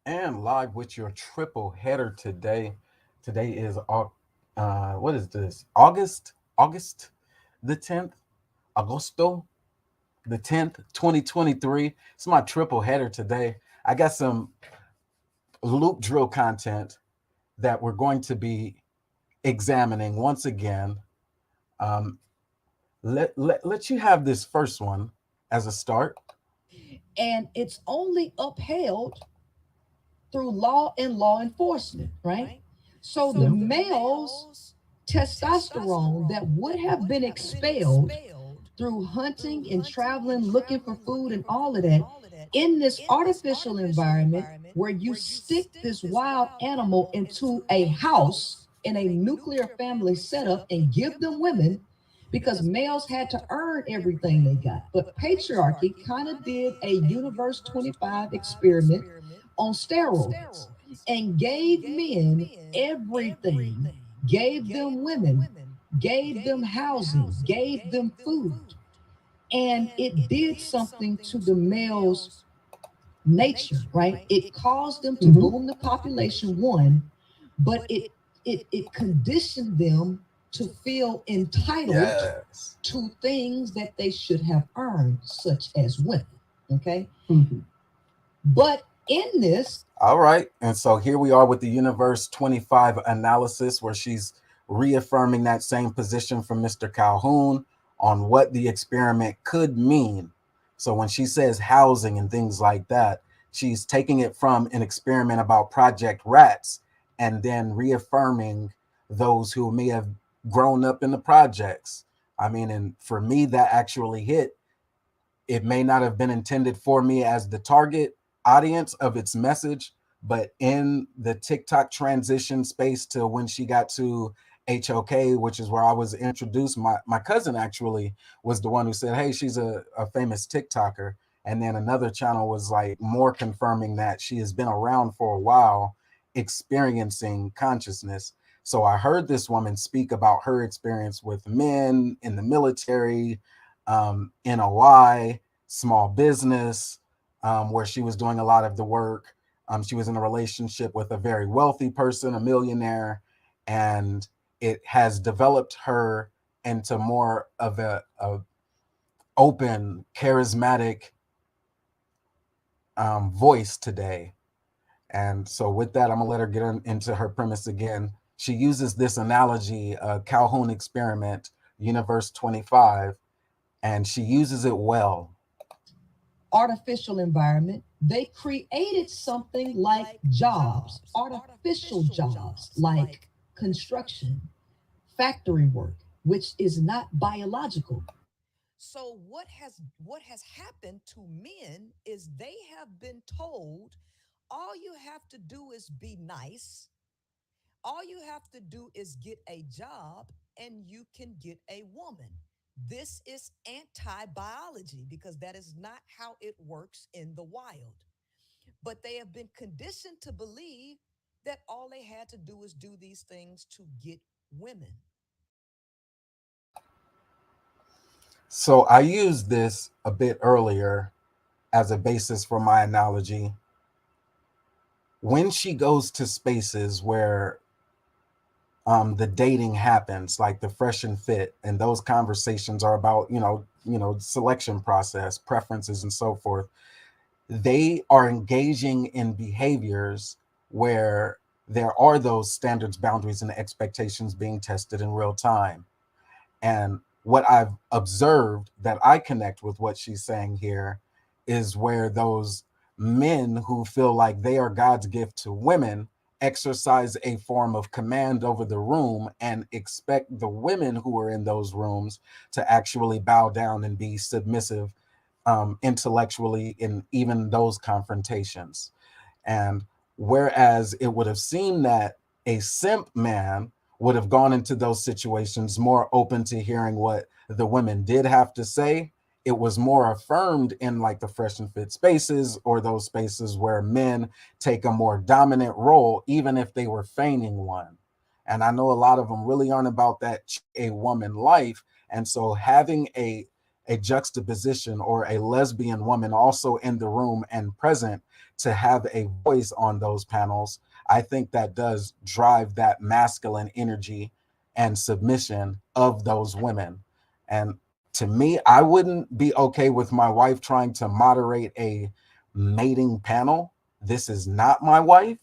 And live with your triple header today. Today is what is this? August the 10th, Agosto the 10th, 2023. It's my triple header today. I got some loop drill content that we're going to be examining once again. Um, let you have this first one as a start. And it's only upheld through law and law enforcement, right? So the male's testosterone that would have been expelled through hunting and traveling, looking for food and all of that, in this artificial environment where you stick this wild animal into a house in a nuclear family setup and give them women because males had to earn everything they got. But patriarchy kind of did a Universe 25 experiment on steroids and gave men everything, gave them women, gave them housing, gave them food. And it did something to the male's nature, right? It caused them to Mhm. boom the population, one, but it conditioned them to feel entitled Yes. to things that they should have earned, such as women. Okay. Mhm. But in this, All right. And so here we are with the Universe 25 analysis, where she's reaffirming that same position from Mr. Calhoun on what the experiment could mean. So when she says housing and things like that, she's taking it from an experiment about Project Rats and then reaffirming those who may have grown up in the projects. I mean, and for me, that actually hit. It may not have been intended for me as the target audience of its message, but in the TikTok transition space to when she got to HOK, which is where I was introduced, my cousin actually was the one who said, hey, she's a famous TikToker. And then another channel was like more confirming that she has been around for a while experiencing consciousness. So I heard this woman speak about her experience with men in the military, NOI, small business, where she was doing a lot of the work. She was in a relationship with a very wealthy person, a millionaire, and it has developed her into more of a open, charismatic voice today. And so, with that, I'm gonna let her get into her premise again. She uses this analogy, Calhoun experiment, Universe 25, and she uses it well. artificial environment, they created something like jobs, artificial jobs like construction, factory work, which is not biological. So what has happened to men is they have been told all you have to do is be nice. All you have to do is get a job and you can get a woman. This is anti biology because that is not how it works in the wild. But they have been conditioned to believe that all they had to do is do these things to get women. So I used this a bit earlier as a basis for my analogy. When she goes to spaces where the dating happens, like the fresh and fit, and those conversations are about selection process, preferences, and so forth, they are engaging in behaviors where there are those standards, boundaries, and expectations being tested in real time. And what I've observed that I connect with what she's saying here is where those men who feel like they are God's gift to women exercise a form of command over the room and expect the women who are in those rooms to actually bow down and be submissive, intellectually, in even those confrontations. And whereas it would have seemed that a simp man would have gone into those situations more open to hearing what the women did have to say, it was more affirmed in like the fresh and fit spaces, or those spaces where men take a more dominant role, even if they were feigning one. And I know a lot of them really aren't about that a woman life. And so having a juxtaposition or a lesbian woman also in the room and present to have a voice on those panels, I think that does drive that masculine energy and submission of those women. And to me, I wouldn't be okay with my wife trying to moderate a mating panel. This is not my wife,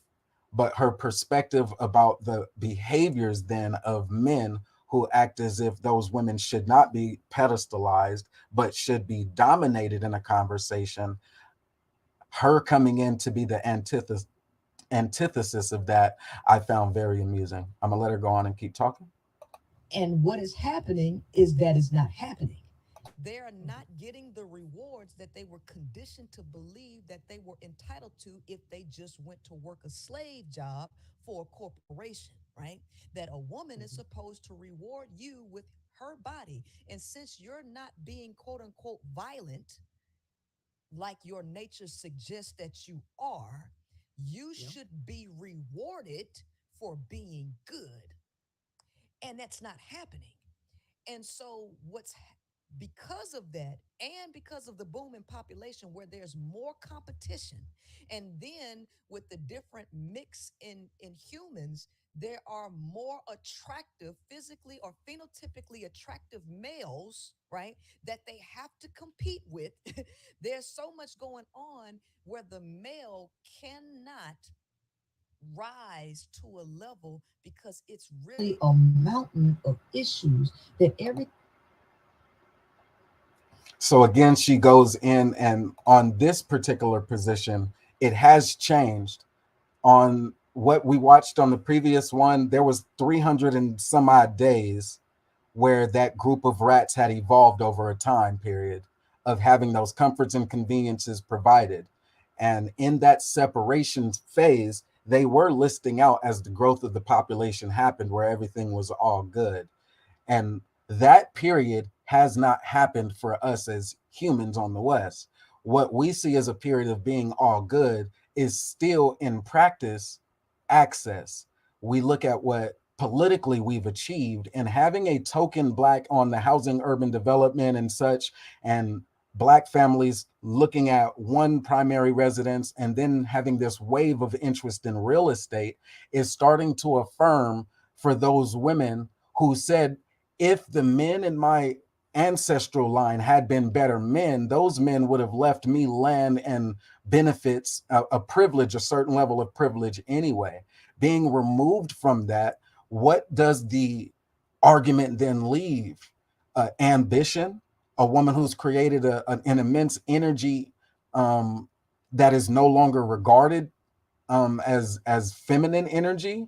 but her perspective about the behaviors then of men who act as if those women should not be pedestalized, but should be dominated in a conversation. Her coming in to be the antithesis of that, I found very amusing. I'm gonna let her go on and keep talking. And what is happening is that it's not happening. They are not getting the rewards that they were conditioned to believe that they were entitled to if they just went to work a slave job for a corporation, right? That a woman is supposed to reward you with her body. And since you're not being quote unquote violent, like your nature suggests that you are, you should be rewarded for being good. And that's not happening. And so because of that, and because of the boom in population where there's more competition, and then with the different mix in humans, there are more attractive, physically or phenotypically attractive males, right, that they have to compete with. There's so much going on where the male cannot rise to a level because it's really A mountain of issues that every So again, she goes in, and on this particular position, it has changed. On what we watched on the previous one, there was 300 and some odd days where that group of rats had evolved over a time period of having those comforts and conveniences provided. And in that separation phase, they were listing out as the growth of the population happened, where everything was all good. And that period has not happened for us as humans on the West. What we see as a period of being all good is still in practice access. We look at what politically we've achieved, and having a token black on the housing, urban development, and such, and black families looking at one primary residence and then having this wave of interest in real estate is starting to affirm for those women who said, if the men in my ancestral line had been better men, those men would have left me land and benefits, a privilege, a certain level of privilege anyway. Being removed from that, what does the argument then leave? Ambition, a woman who's created an immense energy um, that is no longer regarded as feminine energy.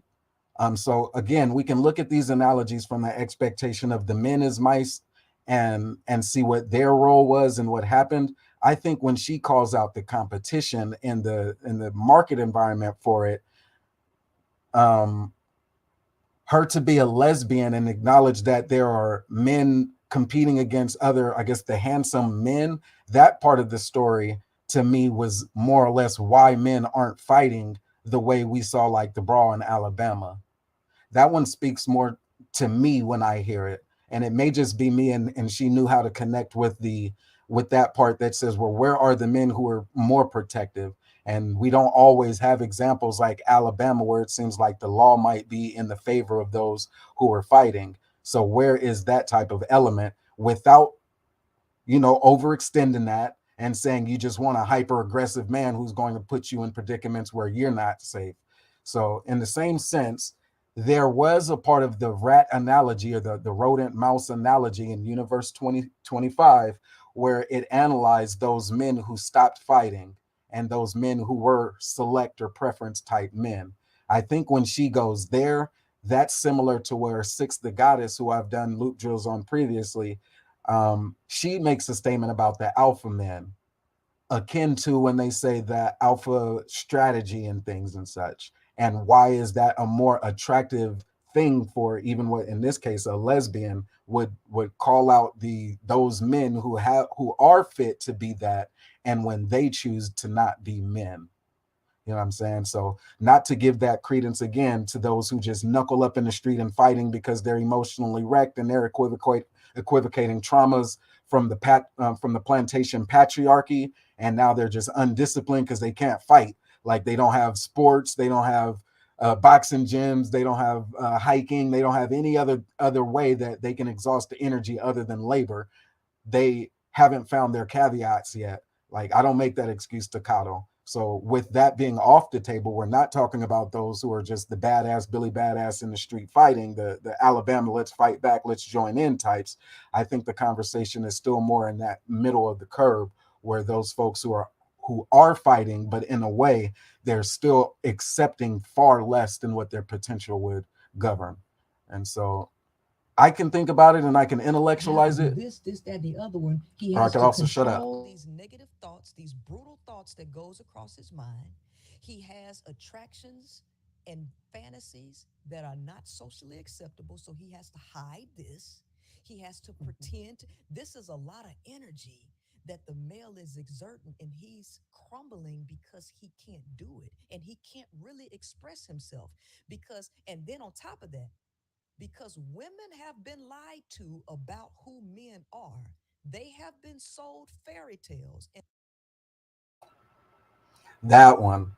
So again, we can look at these analogies from the expectation of the men as mice and see what their role was and what happened. I think when she calls out the competition in the market environment for it, um, her to be a lesbian and acknowledge that there are men competing against other, I guess, the handsome men, that part of the story to me was more or less why men aren't fighting the way we saw like the brawl in Alabama. That one speaks more to me when I hear it. And it may just be me, and she knew how to connect with that part that says, well, where are the men who are more protective? And we don't always have examples like Alabama where it seems like the law might be in the favor of those who are fighting. So where is that type of element without, overextending that and saying you just want a hyper aggressive man who's going to put you in predicaments where you're not safe? So in the same sense, there was a part of the rat analogy, or the rodent mouse analogy in Universe 2025 where it analyzed those men who stopped fighting and those men who were select or preference type men. I think when she goes there, that's similar to where Six the Goddess, who I've done loop drills on previously, she makes a statement about the alpha men, akin to when they say that alpha strategy and things and such. And why is that a more attractive thing for even what in this case a lesbian would call out those men who are fit to be that, and when they choose to not be men. You know what I'm saying? So not to give that credence again to those who just knuckle up in the street and fighting because they're emotionally wrecked and they're equivocating traumas from the plantation patriarchy, and now they're just undisciplined because they can't fight. Like they don't have sports, they don't have boxing gyms, they don't have hiking, they don't have any other way that they can exhaust the energy other than labor. They haven't found their caveats yet. Like I don't make that excuse to coddle. So with that being off the table, we're not talking about those who are just the badass Billy Badass in the street fighting, the Alabama let's fight back, let's join in types. I think the conversation is still more in that middle of the curve where those folks who are fighting, but in a way they're still accepting far less than what their potential would govern. And so I can think about it and I can intellectualize it, this, that, the other one. He or I has could to also shut up. control These negative thoughts, these brutal thoughts that goes across his mind. He has attractions and fantasies that are not socially acceptable, so he has to hide this. He has to pretend. This is a lot of energy that the male is exerting, and he's crumbling because he can't do it and he can't really express himself because, and then on top of that, because women have been lied to about who men are. They have been sold fairy tales. And That one.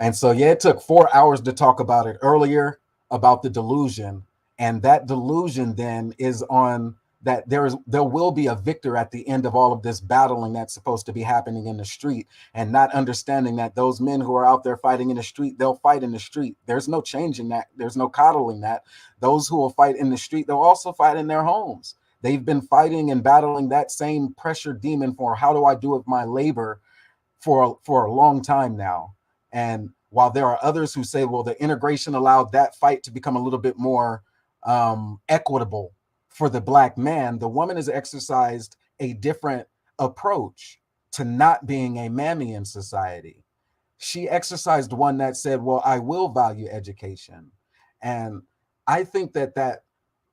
And so, yeah, it took 4 hours to talk about it earlier about the delusion. And that delusion then is on that there will be a victor at the end of all of this battling that's supposed to be happening in the street, and not understanding that those men who are out there fighting in the street, they'll fight in the street. There's no changing that. There's no coddling that. Those who will fight in the street, they'll also fight in their homes. They've been fighting and battling that same pressure demon for how do I do with my labor for a long time now. And while there are others who say, well, the integration allowed that fight to become a little bit more equitable for the black man, the woman has exercised a different approach to not being a mammy in society. She exercised one that said, well, I will value education. And I think that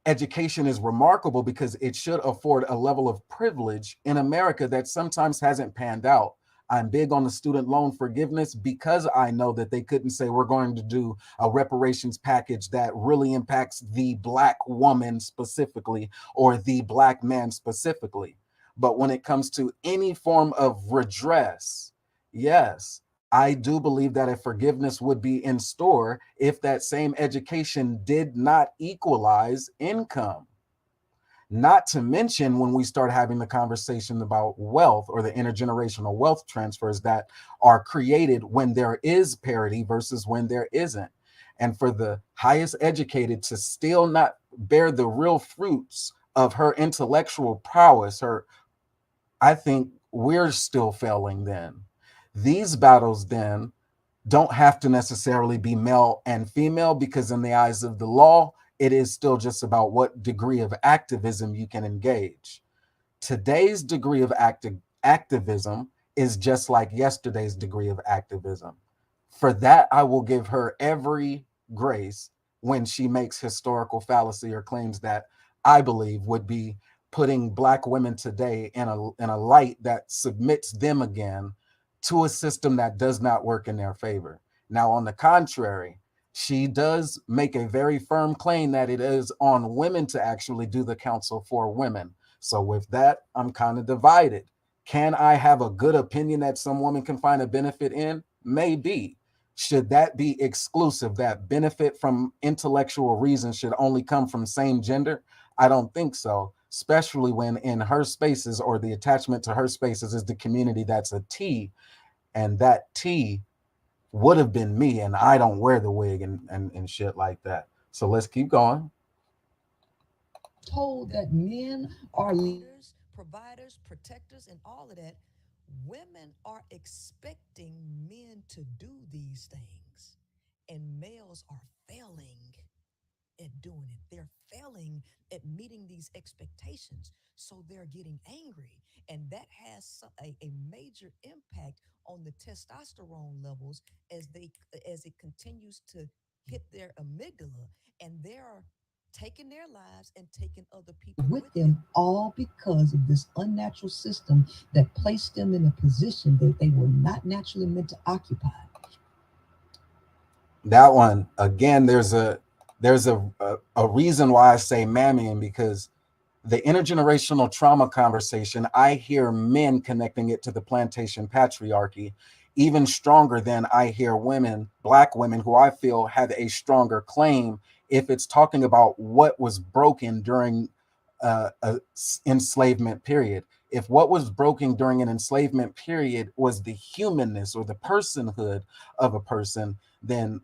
education is remarkable because it should afford a level of privilege in America that sometimes hasn't panned out. I'm big on the student loan forgiveness because I know that they couldn't say we're going to do a reparations package that really impacts the black woman specifically or the black man specifically. But when it comes to any form of redress, yes, I do believe that a forgiveness would be in store if that same education did not equalize income. Not to mention when we start having the conversation about wealth or the intergenerational wealth transfers that are created when there is parity versus when there isn't. And for the highest educated to still not bear the real fruits of her intellectual prowess, I think we're still failing then. These battles then don't have to necessarily be male and female because in the eyes of the law, it is still just about what degree of activism you can engage. Today's degree of activism is just like yesterday's degree of activism. For that, I will give her every grace when she makes historical fallacy or claims that I believe would be putting black women today in a light that submits them again to a system that does not work in their favor. Now, on the contrary, she does make a very firm claim that it is on women to actually do the counsel for women. So with that, I'm kind of divided. Can I have a good opinion that some woman can find a benefit in? Maybe. Should that be exclusive? That benefit from intellectual reason should only come from same gender? I don't think so, especially when in her spaces or the attachment to her spaces is the community that's a T, and that T would have been me, and I don't wear the wig and shit like that. So let's keep going. told that men are leaders, providers, protectors, and all of that, women are expecting men to do these things, and males are failing at doing it. They're failing at meeting these expectations. So they're getting angry. And that has a major impact on the testosterone levels as it continues to hit their amygdala. And they're taking their lives and taking other people with with them. them, all because of this unnatural system that placed them in a position that they were not naturally meant to occupy. That one again. There's a reason why I say mammying because The intergenerational trauma conversation, I hear men connecting it to the plantation patriarchy even stronger than I hear women, black women, who I feel have a stronger claim if it's talking about what was broken during a enslavement period. If what was broken during an enslavement period was the humanness or the personhood of a person, then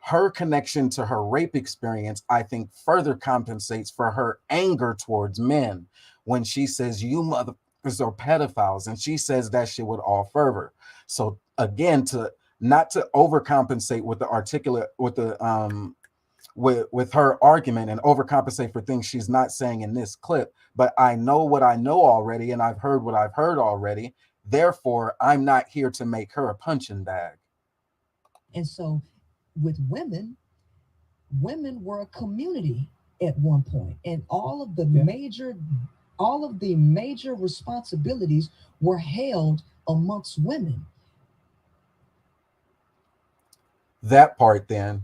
her connection to her rape experience, I think, further compensates for her anger towards men when she says, "You motherfuckers are pedophiles," and she says that shit with all fervor. So again, to not to overcompensate with the articulate with the with her argument and overcompensate for things she's not saying in this clip, but I know what I know already, and I've heard what I've heard already. Therefore, I'm not here to make her a punching bag. And so with women, women were a community at one point, and all of the major responsibilities were held amongst women. That part, then,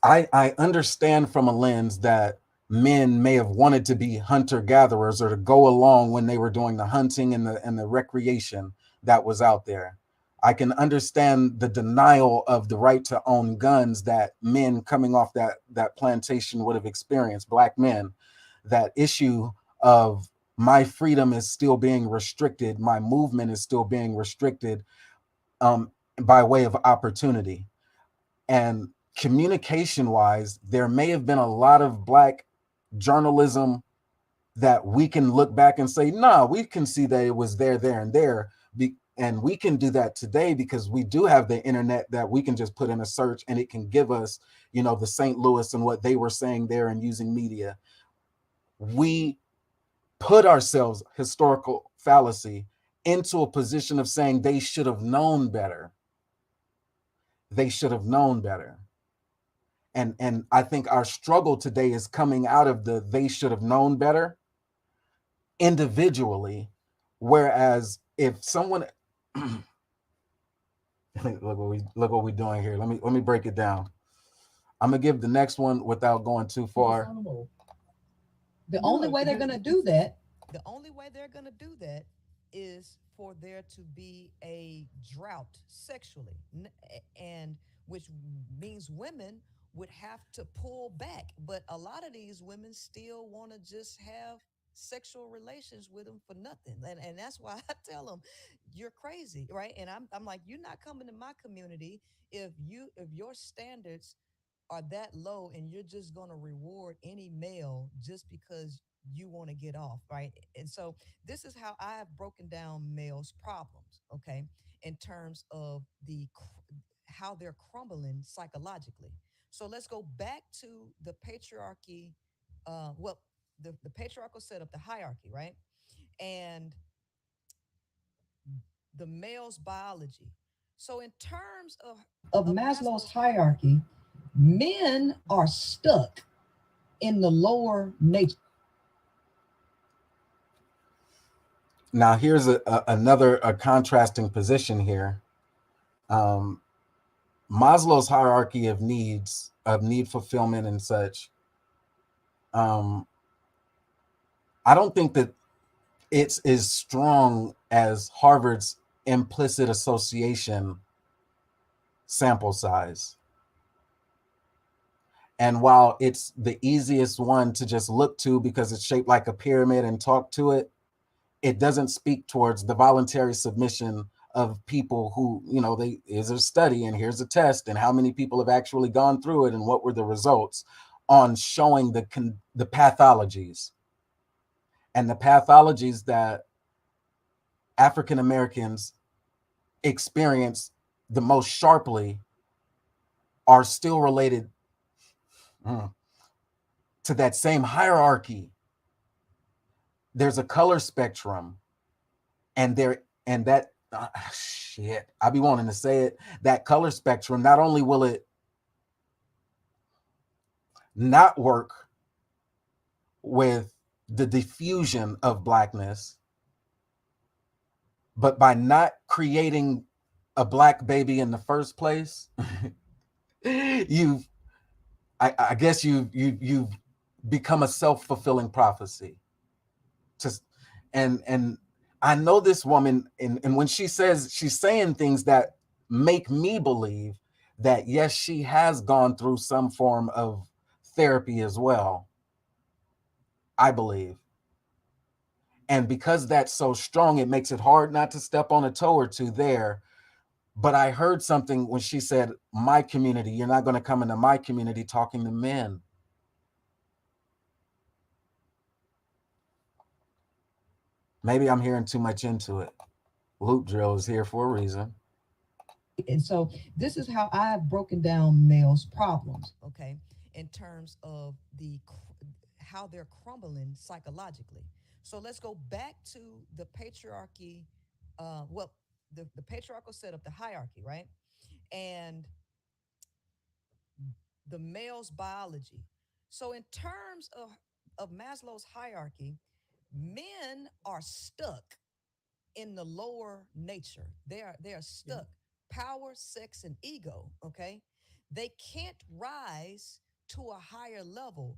I understand from a lens that men may have wanted to be hunter gatherers or to go along when they were doing the hunting and the recreation that was out there. I can understand the denial of the right to own guns that men coming off that plantation would have experienced, black men. That issue of my freedom is still being restricted, my movement is still being restricted, by way of opportunity. And communication wise, there may have been a lot of black journalism that we can look back and say, nah, we can see that it was there, there, and there. And we can do that today because we do have the internet that we can just put in a search and it can give us, the St. Louis and what they were saying there and using media. We put ourselves, historical fallacy, into a position of saying they should have known better. They should have known better. And I think our struggle today is coming out of the they should have known better individually. Whereas if someone look what we're doing here. Let me break it down. I'm gonna give the next one without going too far. The only way they're going to do that, The only way they're going to do that is for there to be a drought sexually, and which means women would have to pull back. But a lot of these women still want to just have sexual relations with them for nothing. And that's why I tell them, you're crazy, right? And I'm like, you're not coming to my community if your standards are that low and you're just going to reward any male just because you want to get off, right? And so this is how I have broken down males' problems, okay, in terms of how they're crumbling psychologically. So let's go back to the patriarchy, well, the patriarchal setup, the hierarchy, right? And the male's biology. So in terms of of Maslow's Maslow's hierarchy, men are stuck in the lower nature. Now here's another contrasting position here. Um, Maslow's hierarchy of needs, of need fulfillment and such. Um, I don't think that it's as strong as Harvard's implicit association sample size. And while it's the easiest one to just look to because it's shaped like a pyramid and talk to it, it doesn't speak towards the voluntary submission of people who, is a study and here's a test and how many people have actually gone through it and what were the results on showing the pathologies. And the pathologies that African Americans experience the most sharply are still related to that same hierarchy. There's a color spectrum, and that shit, I be wanting to say it. That color spectrum, not only will it not work with the diffusion of blackness, but by not creating a black baby in the first place, you've I guess you've become a self-fulfilling prophecy. Just and I know this woman, and when she says, she's saying things that make me believe that yes, she has gone through some form of therapy as well, I believe. And because that's so strong, it makes it hard not to step on a toe or two there. But I heard something when she said, my community, you're not going to come into my community, talking to men. Maybe I'm hearing too much into it. Loop drill is here for a reason. And so this is how I've broken down males' problems. Okay, in terms of how they're crumbling psychologically. So let's go back to the patriarchy. Well, the patriarchal setup, the hierarchy, right? And the male's biology. So in terms of Maslow's hierarchy, men are stuck in the lower nature. They are stuck. Power, sex, and ego. Okay, they can't rise to a higher level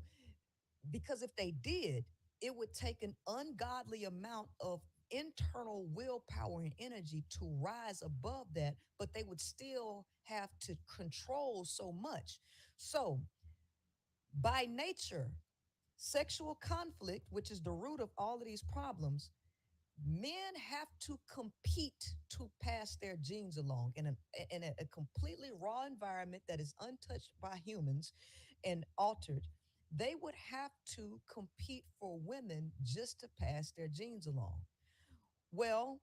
because if they did, it would take an ungodly amount of internal willpower and energy to rise above that, but they would still have to control so much. So, by nature, sexual conflict, which is the root of all of these problems, men have to compete to pass their genes along in a completely raw environment that is untouched by humans and altered. They would have to compete for women just to pass their genes along. Well,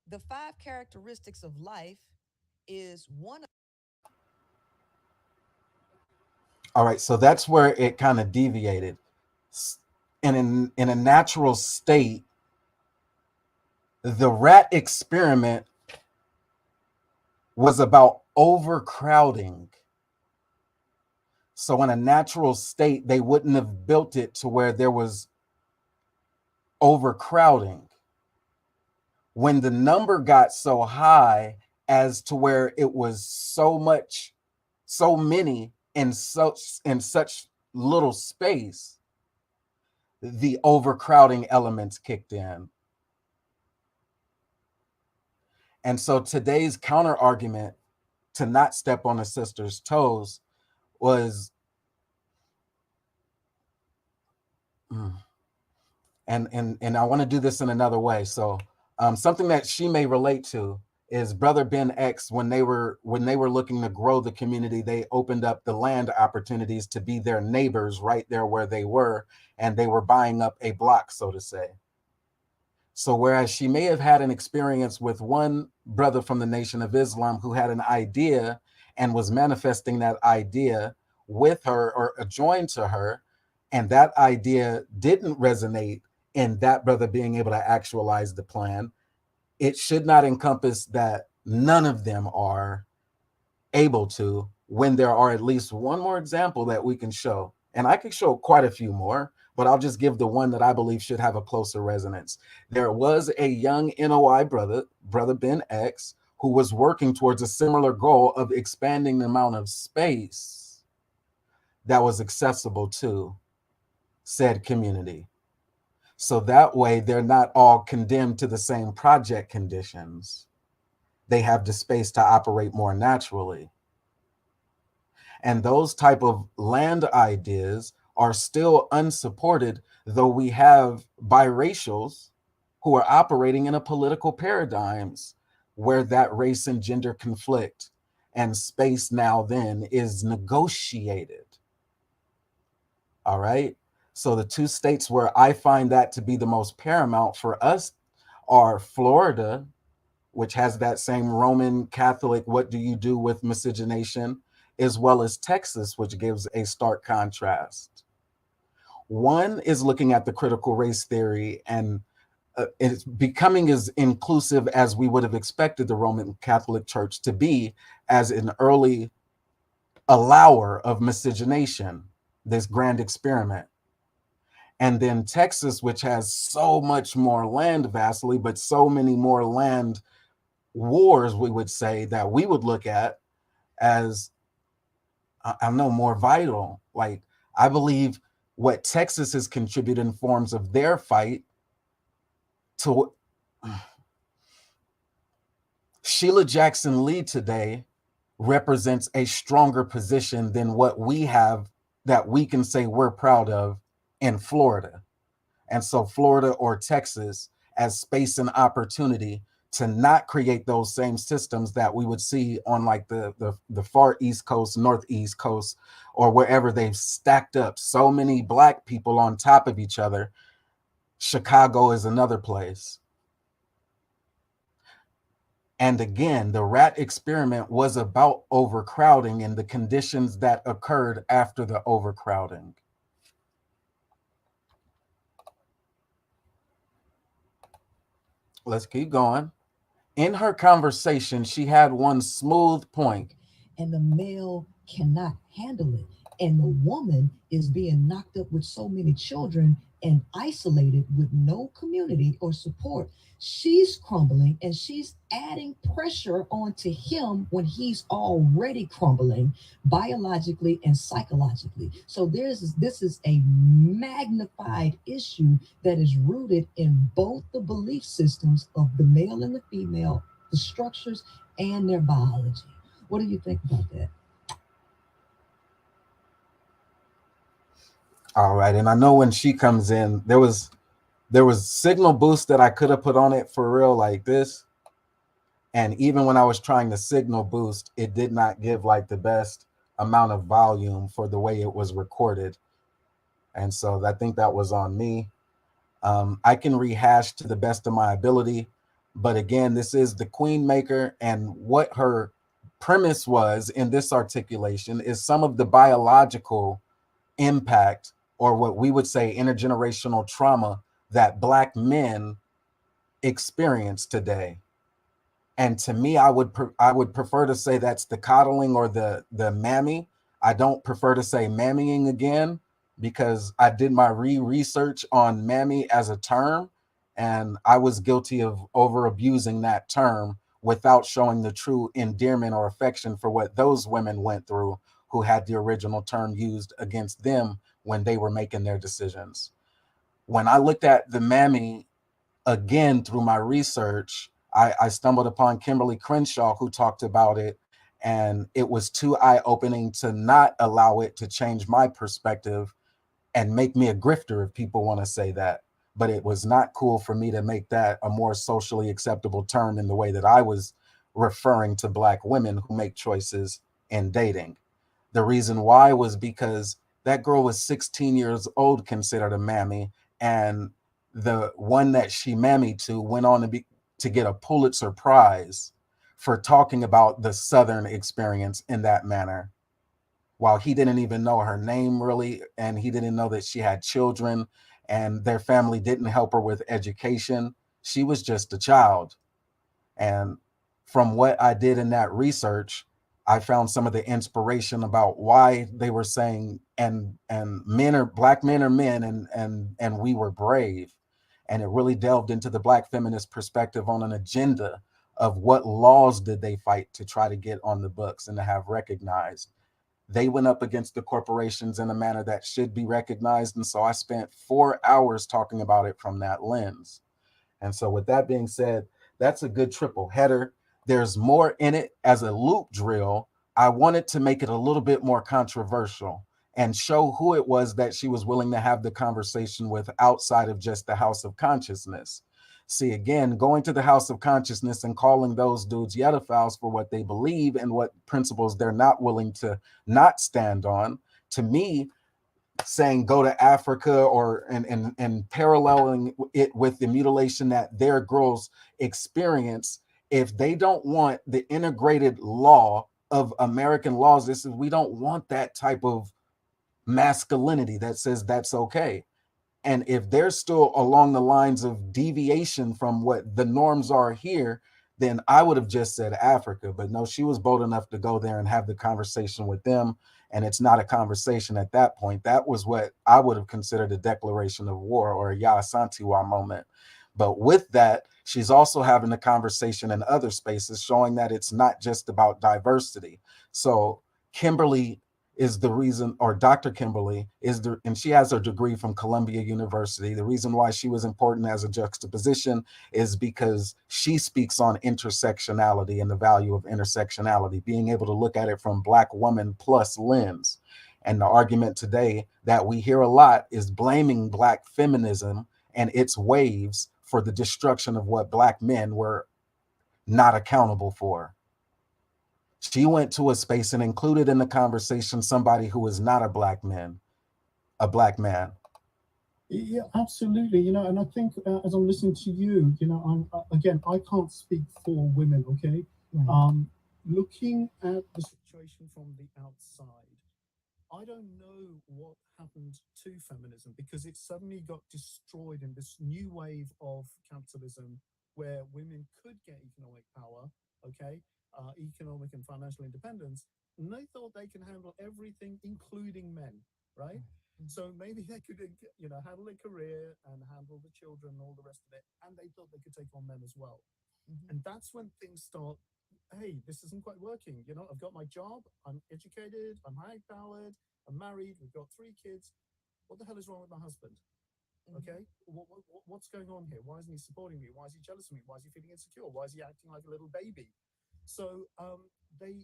the five characteristics of life is one of All right, so that's where it kind of deviated. And in a natural state, the rat experiment was about overcrowding. So in a natural state, they wouldn't have built it to where there was overcrowding. When the number got so high as to where it was so much, so many in such little space, the overcrowding elements kicked in. And so today's counter argument to not step on a sister's toes was, mm, and I want to do this in another way. So something that she may relate to is brother Ben X. When they were looking to grow the community, they opened up the land opportunities to be their neighbors right there where they were, and they were buying up a block, so to say. So whereas she may have had an experience with one brother from the Nation of Islam who had an idea and was manifesting that idea with her or joined to her, and that idea didn't resonate in that brother being able to actualize the plan, it should not encompass that none of them are able to, when there are at least one more example that we can show. And I could show quite a few more, but I'll just give the one that I believe should have a closer resonance. There was a young NOI brother, brother Ben X, who was working towards a similar goal of expanding the amount of space that was accessible to said community. So that way they're not all condemned to the same project conditions. They have the space to operate more naturally. And those type of land ideas are still unsupported, though we have biracials who are operating in a political paradigms where that race and gender conflict and space now then is negotiated. All right. So the two states where I find that to be the most paramount for us are Florida, which has that same Roman Catholic, what do you do with miscegenation, as well as Texas, which gives a stark contrast. One is looking at the critical race theory, and it's becoming as inclusive as we would have expected the Roman Catholic Church to be as an early allower of miscegenation, this grand experiment. And then Texas, which has so much more land vastly, but so many more land wars, we would say, that we would look at as, I don't know, more vital. Like, I believe what Texas has contributed in forms of their fight to Sheila Jackson Lee today represents a stronger position than what we have that we can say we're proud of in Florida. And so Florida or Texas as space and opportunity to not create those same systems that we would see on like the far East Coast, Northeast Coast, or wherever they've stacked up so many Black people on top of each other. Chicago is another place. And again, the rat experiment was about overcrowding and the conditions that occurred after the overcrowding. Let's keep going. In her conversation, she had one smooth point. And the male cannot handle it. And the woman is being knocked up with so many children and isolated with no community or support. She's crumbling and she's adding pressure onto him when he's already crumbling biologically and psychologically. So this is a magnified issue that is rooted in both the belief systems of the male and the female, the structures and their biology. What do you think about that? All right, and I know when she comes in, there was signal boost that I could have put on it for real like this. And even when I was trying to signal boost, it did not give like the best amount of volume for the way it was recorded. And so I think that was on me. I can rehash to the best of my ability. But again, this is the Queen Maker. And what her premise was in this articulation is some of the biological impact, or what we would say intergenerational trauma, that Black men experience today. And to me, I would prefer to say that's the coddling or the mammy. I don't prefer to say mammying again, because I did my research on mammy as a term, and I was guilty of over abusing that term without showing the true endearment or affection for what those women went through who had the original term used against them when they were making their decisions. When I looked at the mammy again through my research, I stumbled upon Kimberly Crenshaw, who talked about it, and it was too eye opening to not allow it to change my perspective and make me a grifter, if people want to say that. But it was not cool for me to make that a more socially acceptable term in the way that I was referring to Black women who make choices in dating. The reason why was because that girl was 16 years old, considered a mammy, and the one that she mammied to went on to get a Pulitzer Prize for talking about the Southern experience in that manner, while he didn't even know her name really, and he didn't know that she had children, and their family didn't help her with education. She was just a child. And from what I did in that research, I found some of the inspiration about why they were saying, and men are Black men are men, and we were brave. And it really delved into the Black feminist perspective on an agenda of what laws did they fight to try to get on the books and to have recognized. They went up against the corporations in a manner that should be recognized. And so I spent 4 hours talking about it from that lens. And so, with that being said, that's a good triple header. There's more in it as a loop drill. I wanted to make it a little bit more controversial and show who it was that she was willing to have the conversation with outside of just the House of Consciousness. See, again, going to the House of Consciousness and calling those dudes pedophiles for what they believe and what principles they're not willing to not stand on, to me, saying go to Africa, or and paralleling it with the mutilation that their girls experience, if they don't want the integrated law of American laws, this is, we don't want that type of masculinity that says that's okay. And if they're still along the lines of deviation from what the norms are here, then I would have just said Africa. But no, she was bold enough to go there and have the conversation with them. And it's not a conversation at that point. That was what I would have considered a declaration of war or a Ya Santiwa moment. But with that, she's also having a conversation in other spaces, showing that it's not just about diversity. So Kimberly is the reason, or Dr. Kimberly is the, and she has her degree from Columbia University. The reason why she was important as a juxtaposition is because she speaks on intersectionality and the value of intersectionality, being able to look at it from Black woman plus lens. And the argument today that we hear a lot is blaming Black feminism and its waves for the destruction of what Black men were not accountable for. She went to a space and included in the conversation somebody who is not a black man. Yeah, absolutely. And I think as I'm listening to you, I'm again, I can't speak for women. Okay, looking at the situation from the outside, I don't know what happened to feminism because it suddenly got destroyed in this new wave of capitalism where women could get economic power, okay, economic and financial independence, and they thought they can handle everything, including men, right? So maybe they could, handle a career and handle the children and all the rest of it, and they thought they could take on men as well. And that's when things start. Hey, this isn't quite working. I've got my job, I'm educated, I'm high powered, I'm married, we've got 3 kids. What the hell is wrong with my husband? Okay, what's going on here? Why isn't he supporting me? Why is he jealous of me? Why is he feeling insecure? Why is he acting like a little baby? So they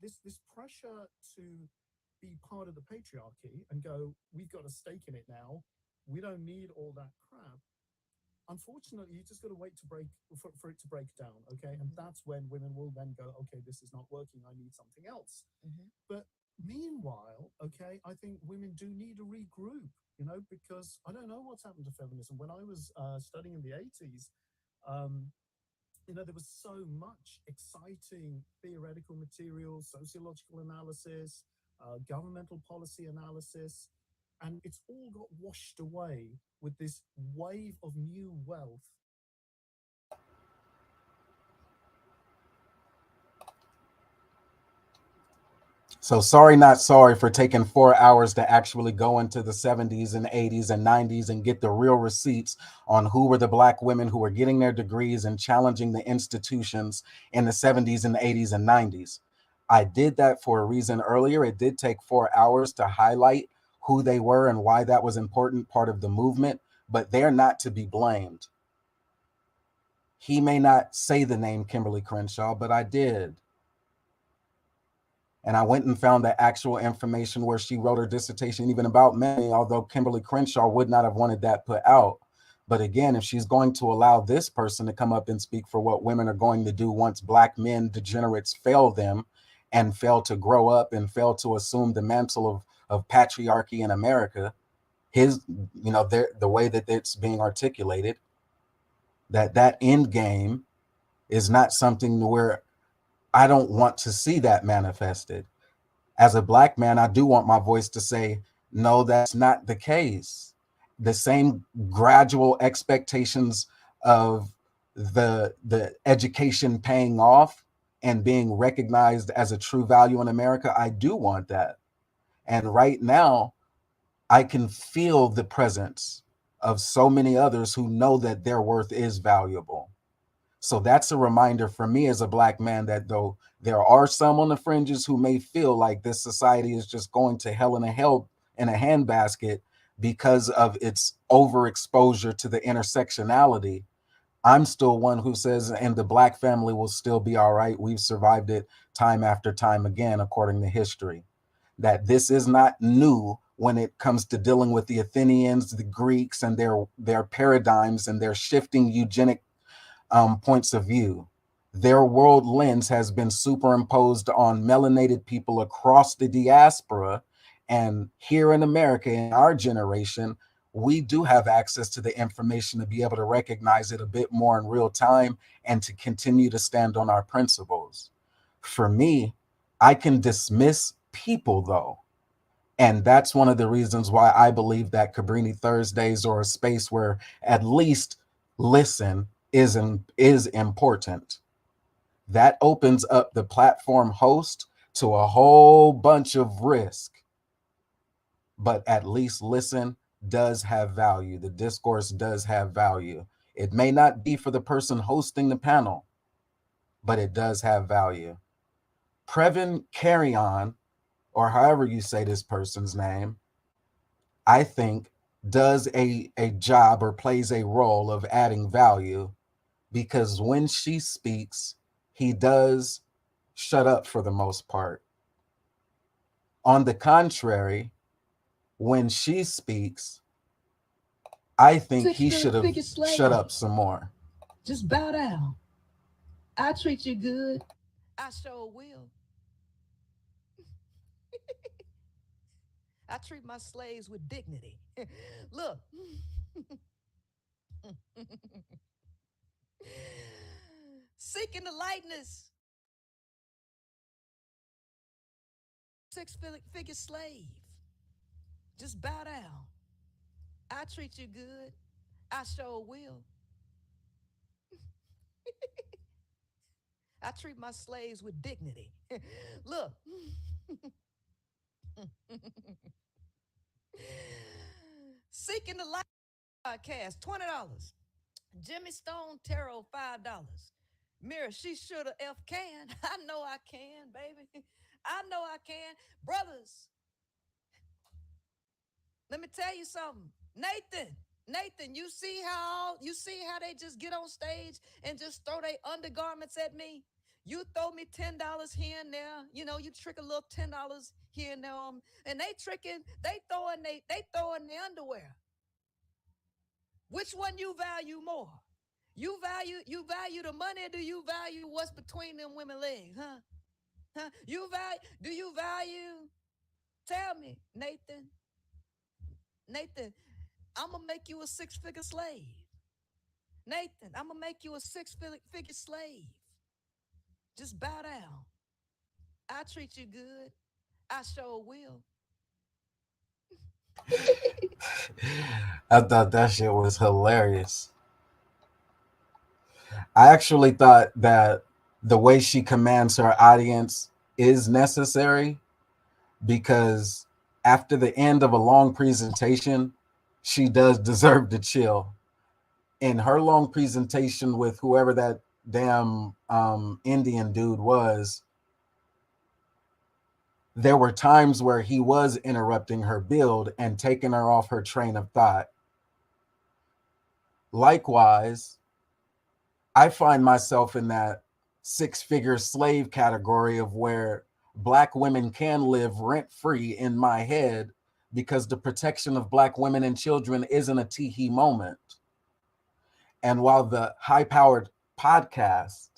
this pressure to be part of the patriarchy and go, we've got a stake in it now. We don't need all that crap. Unfortunately, you just got to wait to break for it to break down, okay? And that's when women will then go, okay, this is not working, I need something else. But meanwhile, okay, I think women do need to regroup, because I don't know what's happened to feminism. When I was studying in the 80s, um, there was so much exciting theoretical material, sociological analysis, governmental policy analysis, and it's all got washed away with this wave of new wealth. So sorry, not sorry for taking 4 hours to actually go into the 70s and 80s and 90s and get the real receipts on who were the Black women who were getting their degrees and challenging the institutions in the 70s and 80s and 90s. I did that for a reason earlier. It did take 4 hours to highlight who they were and why that was important part of the movement, but they're not to be blamed. He may not say the name Kimberly Crenshaw, but I did. And I went and found the actual information where she wrote her dissertation, even about Mammy, although Kimberly Crenshaw would not have wanted that put out. But again, if she's going to allow this person to come up and speak for what women are going to do once Black men degenerates fail them and fail to grow up and fail to assume the mantle of patriarchy in America, the way that it's being articulated, that end game is not something where I don't want to see that manifested. As a Black man, I do want my voice to say, no, that's not the case. The same gradual expectations of the education paying off and being recognized as a true value in America, I do want that. And right now, I can feel the presence of so many others who know that their worth is valuable. So that's a reminder for me as a Black man that though there are some on the fringes who may feel like this society is just going to hell in a handbasket because of its overexposure to the intersectionality, I'm still one who says, and the Black family will still be all right. We've survived it time after time again, according to history. That this is not new when it comes to dealing with the Athenians, the Greeks, and their paradigms and their shifting eugenic points of view. Their world lens has been superimposed on melanated people across the diaspora. And here in America, in our generation, we do have access to the information to be able to recognize it a bit more in real time and to continue to stand on our principles. For me, I can dismiss people though. And that's one of the reasons why I believe that Cabrini Thursdays or a space where at least listen is important. That opens up the platform host to a whole bunch of risk, but at least listen does have value. The discourse does have value. It may not be for the person hosting the panel, but it does have value. Previn, carry on. or however you say this person's name, I think does a job or plays a role of adding value, because when she speaks, he does shut up for the most part. On the contrary, when she speaks, I think Six he should have figure shut slave. up some more. Just bow down. I treat you good. I sure will. I treat my slaves with dignity. Look, seeking the lightness, six-figure slave. Just bow down. I treat you good. I sure will. I treat my slaves with dignity. Look, seeking the light podcast, $20. Jimmy Stone Tarot, $5. Mirror, she shoulda F can. I know I can, baby. I know I can. Brothers, let me tell you something. Nathan, you see how they just get on stage and just throw their undergarments at me? You throw me $10 here and there. You trick a little $10 here and there, and they throwing their underwear. Which one you value more? You value the money, or do you value what's between them women legs, huh? Huh? Do you value? Tell me, Nathan. Nathan, I'm gonna make you a six-figure slave. Nathan, I'm gonna make you a six-figure slave. Just bow down. I treat you good. I sure will. I thought that shit was hilarious. I actually thought that the way she commands her audience is necessary, because after the end of a long presentation, she does deserve to chill. In her long presentation with whoever that damn Indian dude was, there were times where he was interrupting her build and taking her off her train of thought. Likewise, I find myself in that six-figure slave category of where black women can live rent free in my head, because the protection of black women and children isn't a teehee moment. And while the high powered podcast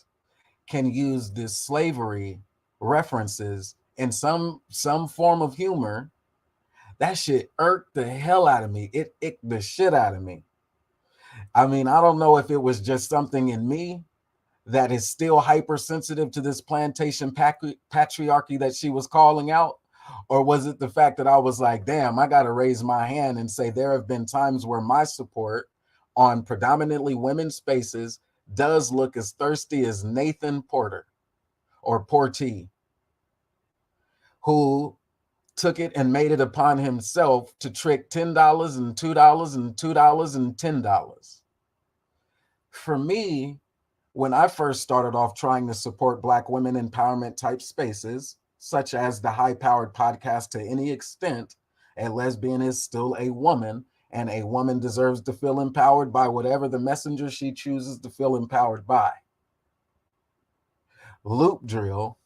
can use this slavery references in some form of humor, that shit irked the hell out of me. It icked the shit out of me. I mean, I don't know if it was just something in me that is still hypersensitive to this plantation patriarchy that she was calling out, or was it the fact that I was like, damn, I got to raise my hand and say there have been times where my support on predominantly women's spaces does look as thirsty as Nathan Porter or Portee, who took it and made it upon himself to trick $10 and $2 and $2 and $10. For me, when I first started off trying to support Black women empowerment type spaces, such as the high powered podcast to any extent, a lesbian is still a woman, and a woman deserves to feel empowered by whatever the messenger she chooses to feel empowered by. Loop drill,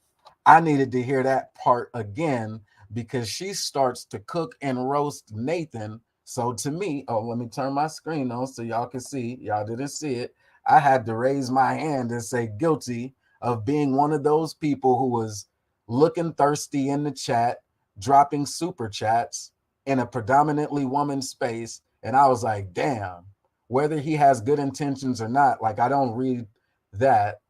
I needed to hear that part again, because she starts to cook and roast Nathan. So to me, oh, let me turn my screen on so y'all can see. Y'all didn't see it. I had to raise my hand and say guilty of being one of those people who was looking thirsty in the chat, dropping super chats in a predominantly woman space. And I was like, damn, whether he has good intentions or not, like I don't read that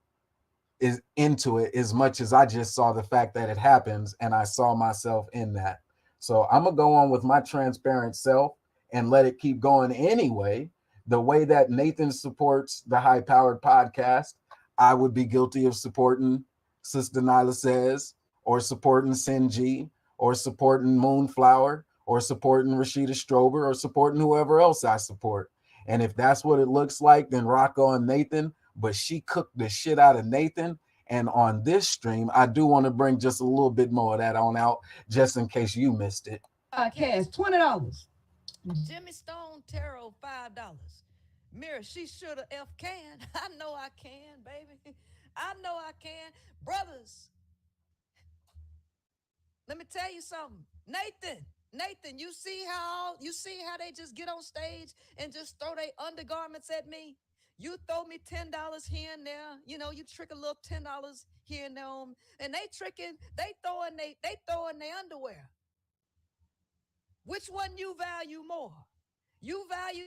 is into it as much as I just saw the fact that it happens and I saw myself in that. So I'm gonna go on with my transparent self and let it keep going anyway. The way that Nathan supports the high powered podcast, I would be guilty of supporting Sister Nyla Says, or supporting Sinji, or supporting Moonflower, or supporting Rashida Strober, or supporting whoever else I support. And if that's what it looks like, then rock on Nathan. But she cooked the shit out of Nathan, And on this stream, I do want to bring just a little bit more of that on out, just in case you missed it. Podcast, $20. Jimmy Stone Tarot, $5. Mirror, she shoulda F can. I know I can, baby. I know I can. Brothers, let me tell you something. Nathan, you see how they just get on stage and just throw their undergarments at me? You throw me $10 here and there. You trick a little $10 here and there, and they throwing their underwear. Which one you value more? You value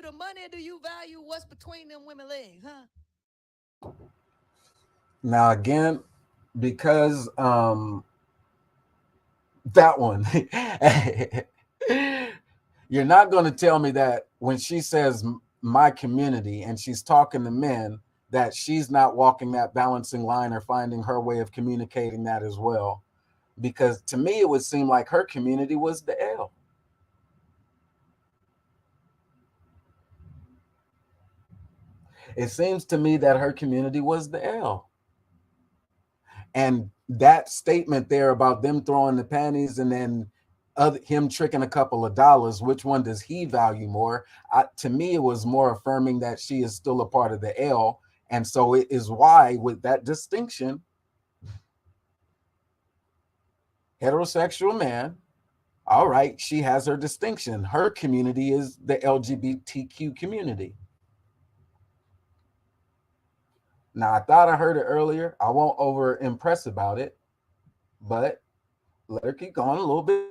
the money, or do you value what's between them women legs, huh? Now, again, because that one, you're not going to tell me that when she says my community and she's talking to men, that she's not walking that balancing line or finding her way of communicating that as well. Because to me, it would seem like her community was the L. It seems to me that her community was the L. And that statement there about them throwing the panties and then him tricking a couple of dollars, which one does he value more? To me, it was more affirming that she is still a part of the L. And so it is why, with that distinction, heterosexual man, all right, she has her distinction. Her community is the LGBTQ community. Now, I thought I heard it earlier. I won't over impress about it, but let her keep going a little bit more.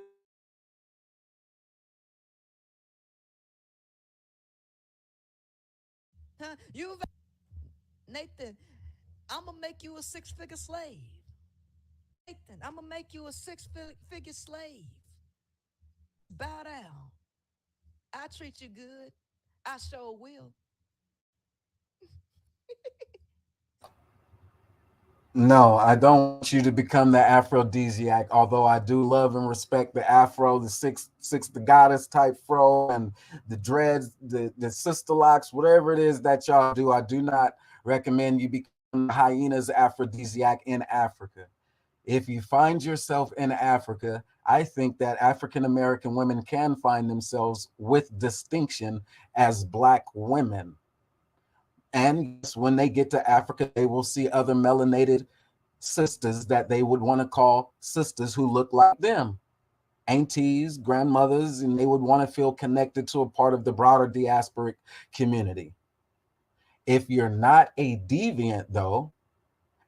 Huh? Nathan, I'm gonna make you a six-figure slave. Nathan, I'm gonna make you a six-figure slave. Bow down. I treat you good. I sure will. No, I don't want you to become the aphrodisiac, although I do love and respect the afro, the six the goddess type fro and the dreads, the sister locks, whatever it is that y'all do. I do not recommend you become the hyena's aphrodisiac in Africa. If you find yourself in Africa, I think that African American women can find themselves with distinction as Black women. And yes, when they get to Africa, they will see other melanated sisters that they would want to call sisters who look like them, aunties, grandmothers, and they would want to feel connected to a part of the broader diasporic community. If you're not a deviant, though,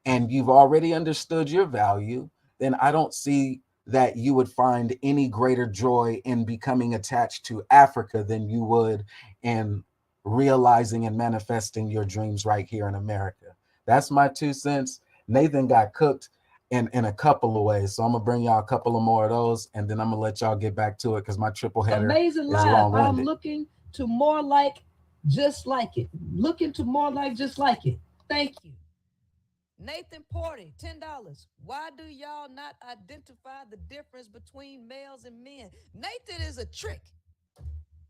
and you've already understood your value, then I don't see that you would find any greater joy in becoming attached to Africa than you would in realizing and manifesting your dreams right here in America. That's my 2 cents. Nathan got cooked in a couple of ways. So I'm gonna bring y'all a couple of more of those, and then I'm gonna let y'all get back to it because my triple header Amazing is live. I'm long-winded. looking to more like just like it. Looking to more like just like it. Thank you. Nathan Porty, $10. Why do y'all not identify the difference between males and men? Nathan is a trick.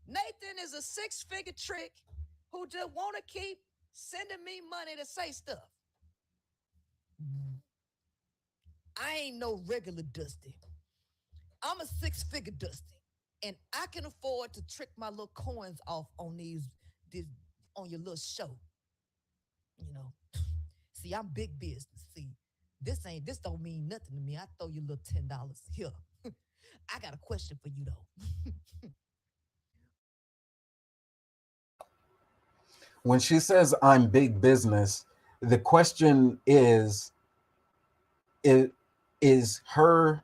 Nathan is a six-figure trick who just want to keep sending me money to say stuff. I ain't no regular Dusty. I'm a six-figure Dusty, and I can afford to trick my little coins off on this on your little show. You know, see, I'm big business. See, this don't mean nothing to me. I throw you a little $10 here. I got a question for you though. When she says I'm big business, the question it is her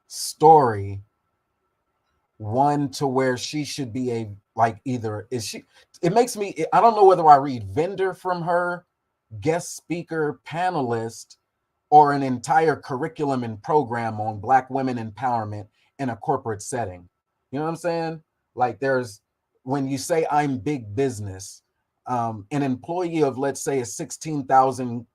story one to where she should be a like either is she it makes me I don't know whether I read vendor from her, guest speaker, panelist, or an entire curriculum and program on Black women empowerment in a corporate setting. You know what I'm saying? Like there's when you say I'm big business, an employee of let's say a 16,000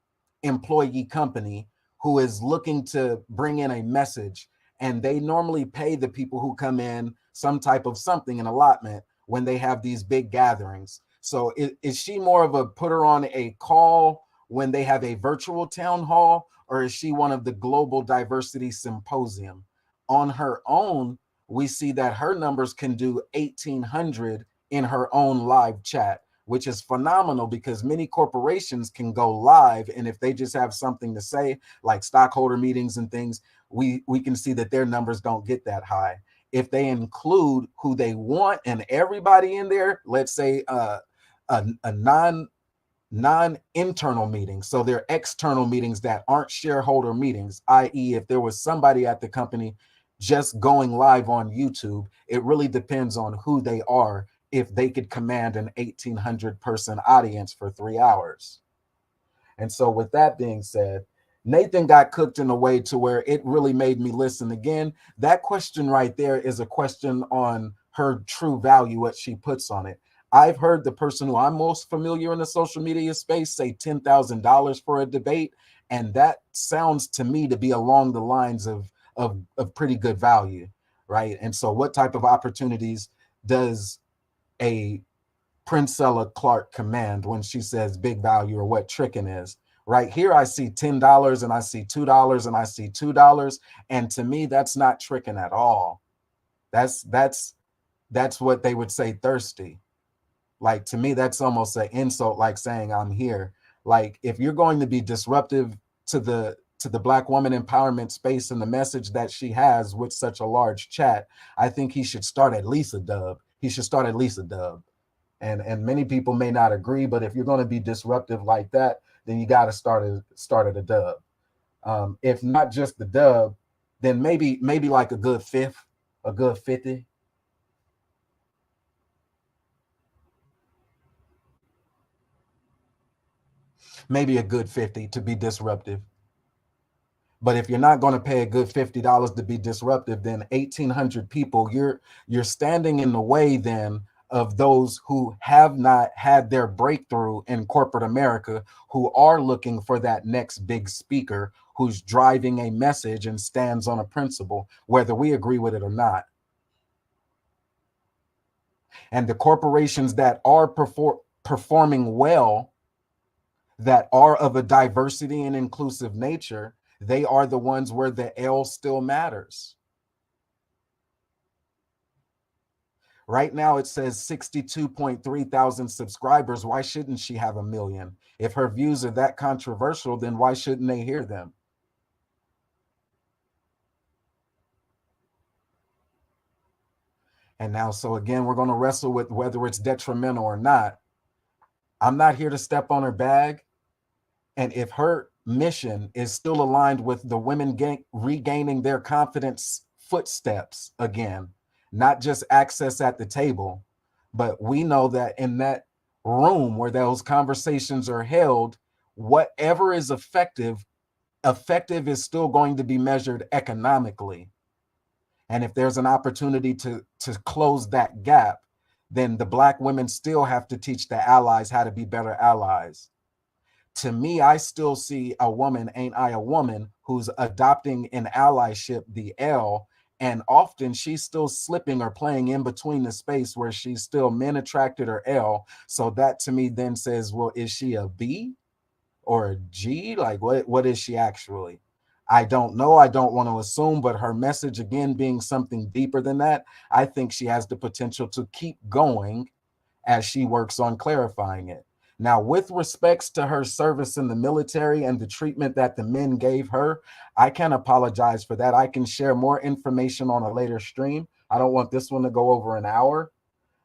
employee company who is looking to bring in a message, and they normally pay the people who come in some type of something, an allotment, when they have these big gatherings. So is she more of a put her on a call when they have a virtual town hall, or is she one of the global diversity symposium? On her own, we see that her numbers can do 1,800 in her own live chat, which is phenomenal because many corporations can go live. And if they just have something to say, like stockholder meetings and things, we can see that their numbers don't get that high. If they include who they want and everybody in there, let's say a non-internal meetings, so they're external meetings that aren't shareholder meetings, i.e. if there was somebody at the company just going live on YouTube, it really depends on who they are if they could command an 1,800 person audience for 3 hours. And so with that being said, Nathan got cooked in a way to where it really made me listen again. That question right there is a question on her true value, what she puts on it. I've heard the person who I'm most familiar in the social media space say $10,000 for a debate, and that sounds to me to be along the lines of pretty good value, right? And so what type of opportunities does a Princella Clarke command when she says big value, or what tricking is? Right here, I see $10 and I see $2 and I see $2. And to me, that's not tricking at all. That's what they would say thirsty. Like to me, that's almost an insult, like saying I'm here. Like if you're going to be disruptive to the Black woman empowerment space and the message that she has with such a large chat, I think he should start at least a dub. He should start at least a dub. And many people may not agree, but if you're going to be disruptive like that, then you got to start at a dub. If not just the dub, then maybe like a good fifth, a good 50. Maybe a good 50 to be disruptive. But if you're not going to pay a good $50 to be disruptive, then 1,800 people, you're standing in the way then of those who have not had their breakthrough in corporate America, who are looking for that next big speaker who's driving a message and stands on a principle, whether we agree with it or not. And the corporations that are performing well, that are of a diversity and inclusive nature, they are the ones where the L still matters. Right now it says 62.3 thousand subscribers. Why shouldn't she have 1 million? If her views are that controversial, then why shouldn't they hear them? And now, so again, we're going to wrestle with whether it's detrimental or not. I'm not here to step on her bag. And if her mission is still aligned with the women regaining their confidence footsteps again, not just access at the table, but we know that in that room where those conversations are held, whatever is effective is still going to be measured economically. And if there's an opportunity to close that gap, then the Black women still have to teach the allies how to be better allies. To me, I still see a woman, ain't I a woman, who's adopting in allyship the L, and often she's still slipping or playing in between the space where she's still men attracted or L. So that to me then says, well, is she a B or a G? Like what is she actually? I don't know. I don't want to assume, but her message again being something deeper than that, I think she has the potential to keep going as she works on clarifying it. Now, with respects to her service in the military and the treatment that the men gave her, I can apologize for that. I can share more information on a later stream. I don't want this one to go over an hour.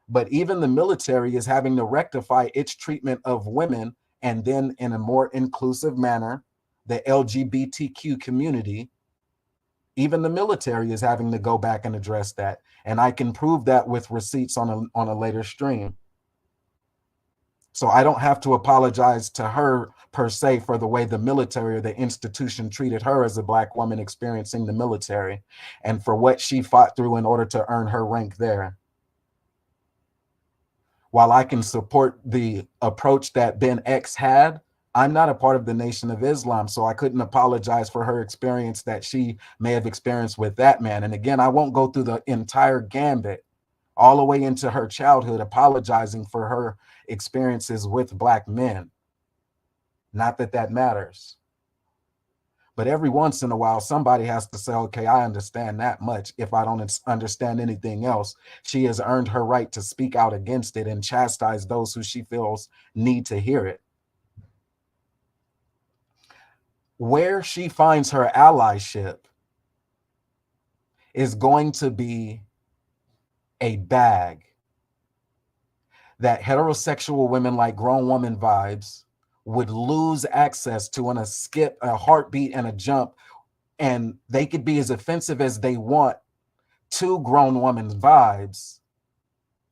But even the military is having to rectify its treatment of women, and then in a more inclusive manner, the LGBTQ community. Even the military is having to go back and address that. And I can prove that with receipts on a later stream. So I don't have to apologize to her per se for the way the military or the institution treated her as a Black woman experiencing the military, and for what she fought through in order to earn her rank there. While I can support the approach that Ben X had, I'm not a part of the Nation of Islam, so I couldn't apologize for her experience that she may have experienced with that man. And again, I won't go through the entire gambit all the way into her childhood, apologizing for her experiences with Black men. Not that that matters. But every once in a while, somebody has to say, okay, I understand that much. If I don't understand anything else, she has earned her right to speak out against it and chastise those who she feels need to hear it. Where she finds her allyship is going to be a bag that heterosexual women like grown woman vibes would lose access to in a skip, a heartbeat, and a jump. And they could be as offensive as they want to grown woman's vibes,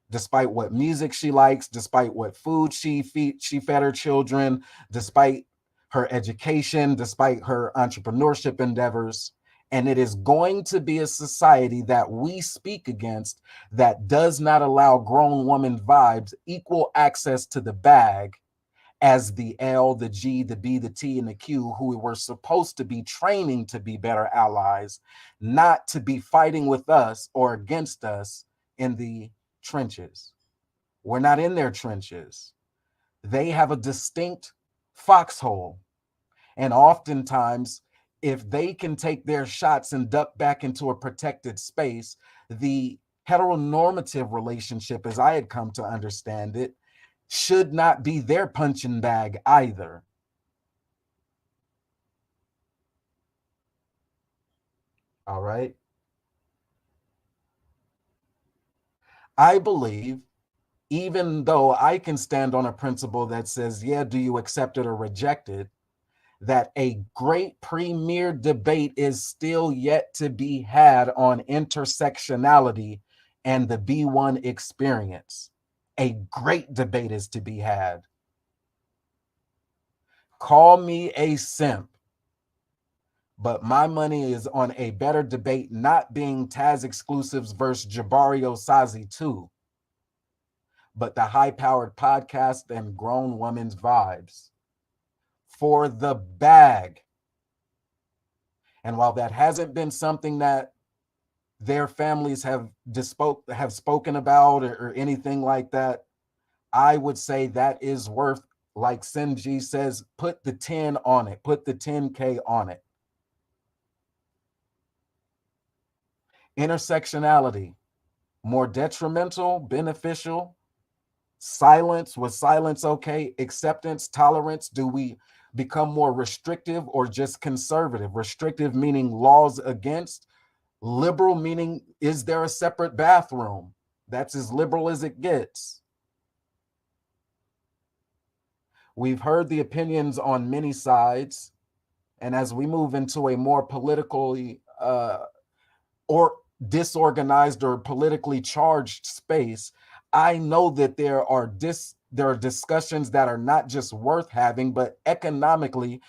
despite what music she likes, despite what food she fed her children, despite her education, despite her entrepreneurship endeavors. And it is going to be a society that we speak against that does not allow grown woman vibes equal access to the bag as the L, the G, the B, the T, and the Q, who we were supposed to be training to be better allies, not to be fighting with us or against us in the trenches. We're not in their trenches. They have a distinct foxhole. And oftentimes, if they can take their shots and duck back into a protected space, the heteronormative relationship, as I had come to understand it, should not be their punching bag either. All right. I believe, even though I can stand on a principle that says, yeah, do you accept it or reject it, that a great premier debate is still yet to be had on intersectionality and the B1 experience. A great debate is to be had. Call me a simp, but my money is on a better debate not being Taz exclusives versus Jabari Osazi 2, but the high powered podcast and grown woman's vibes for the bag. And while that hasn't been something that their families have spoken about or anything like that, I would say that is worth, like Sinji says, put the 10 on it, put the 10K on it. Intersectionality, more detrimental, beneficial? Silence, was silence okay? Acceptance, tolerance, do we become more restrictive or just conservative? Restrictive meaning laws against, liberal meaning is there a separate bathroom? That's as liberal as it gets. We've heard the opinions on many sides, and as we move into a more politically or disorganized or politically charged space, I know that there are discussions that are not just worth having, but economically,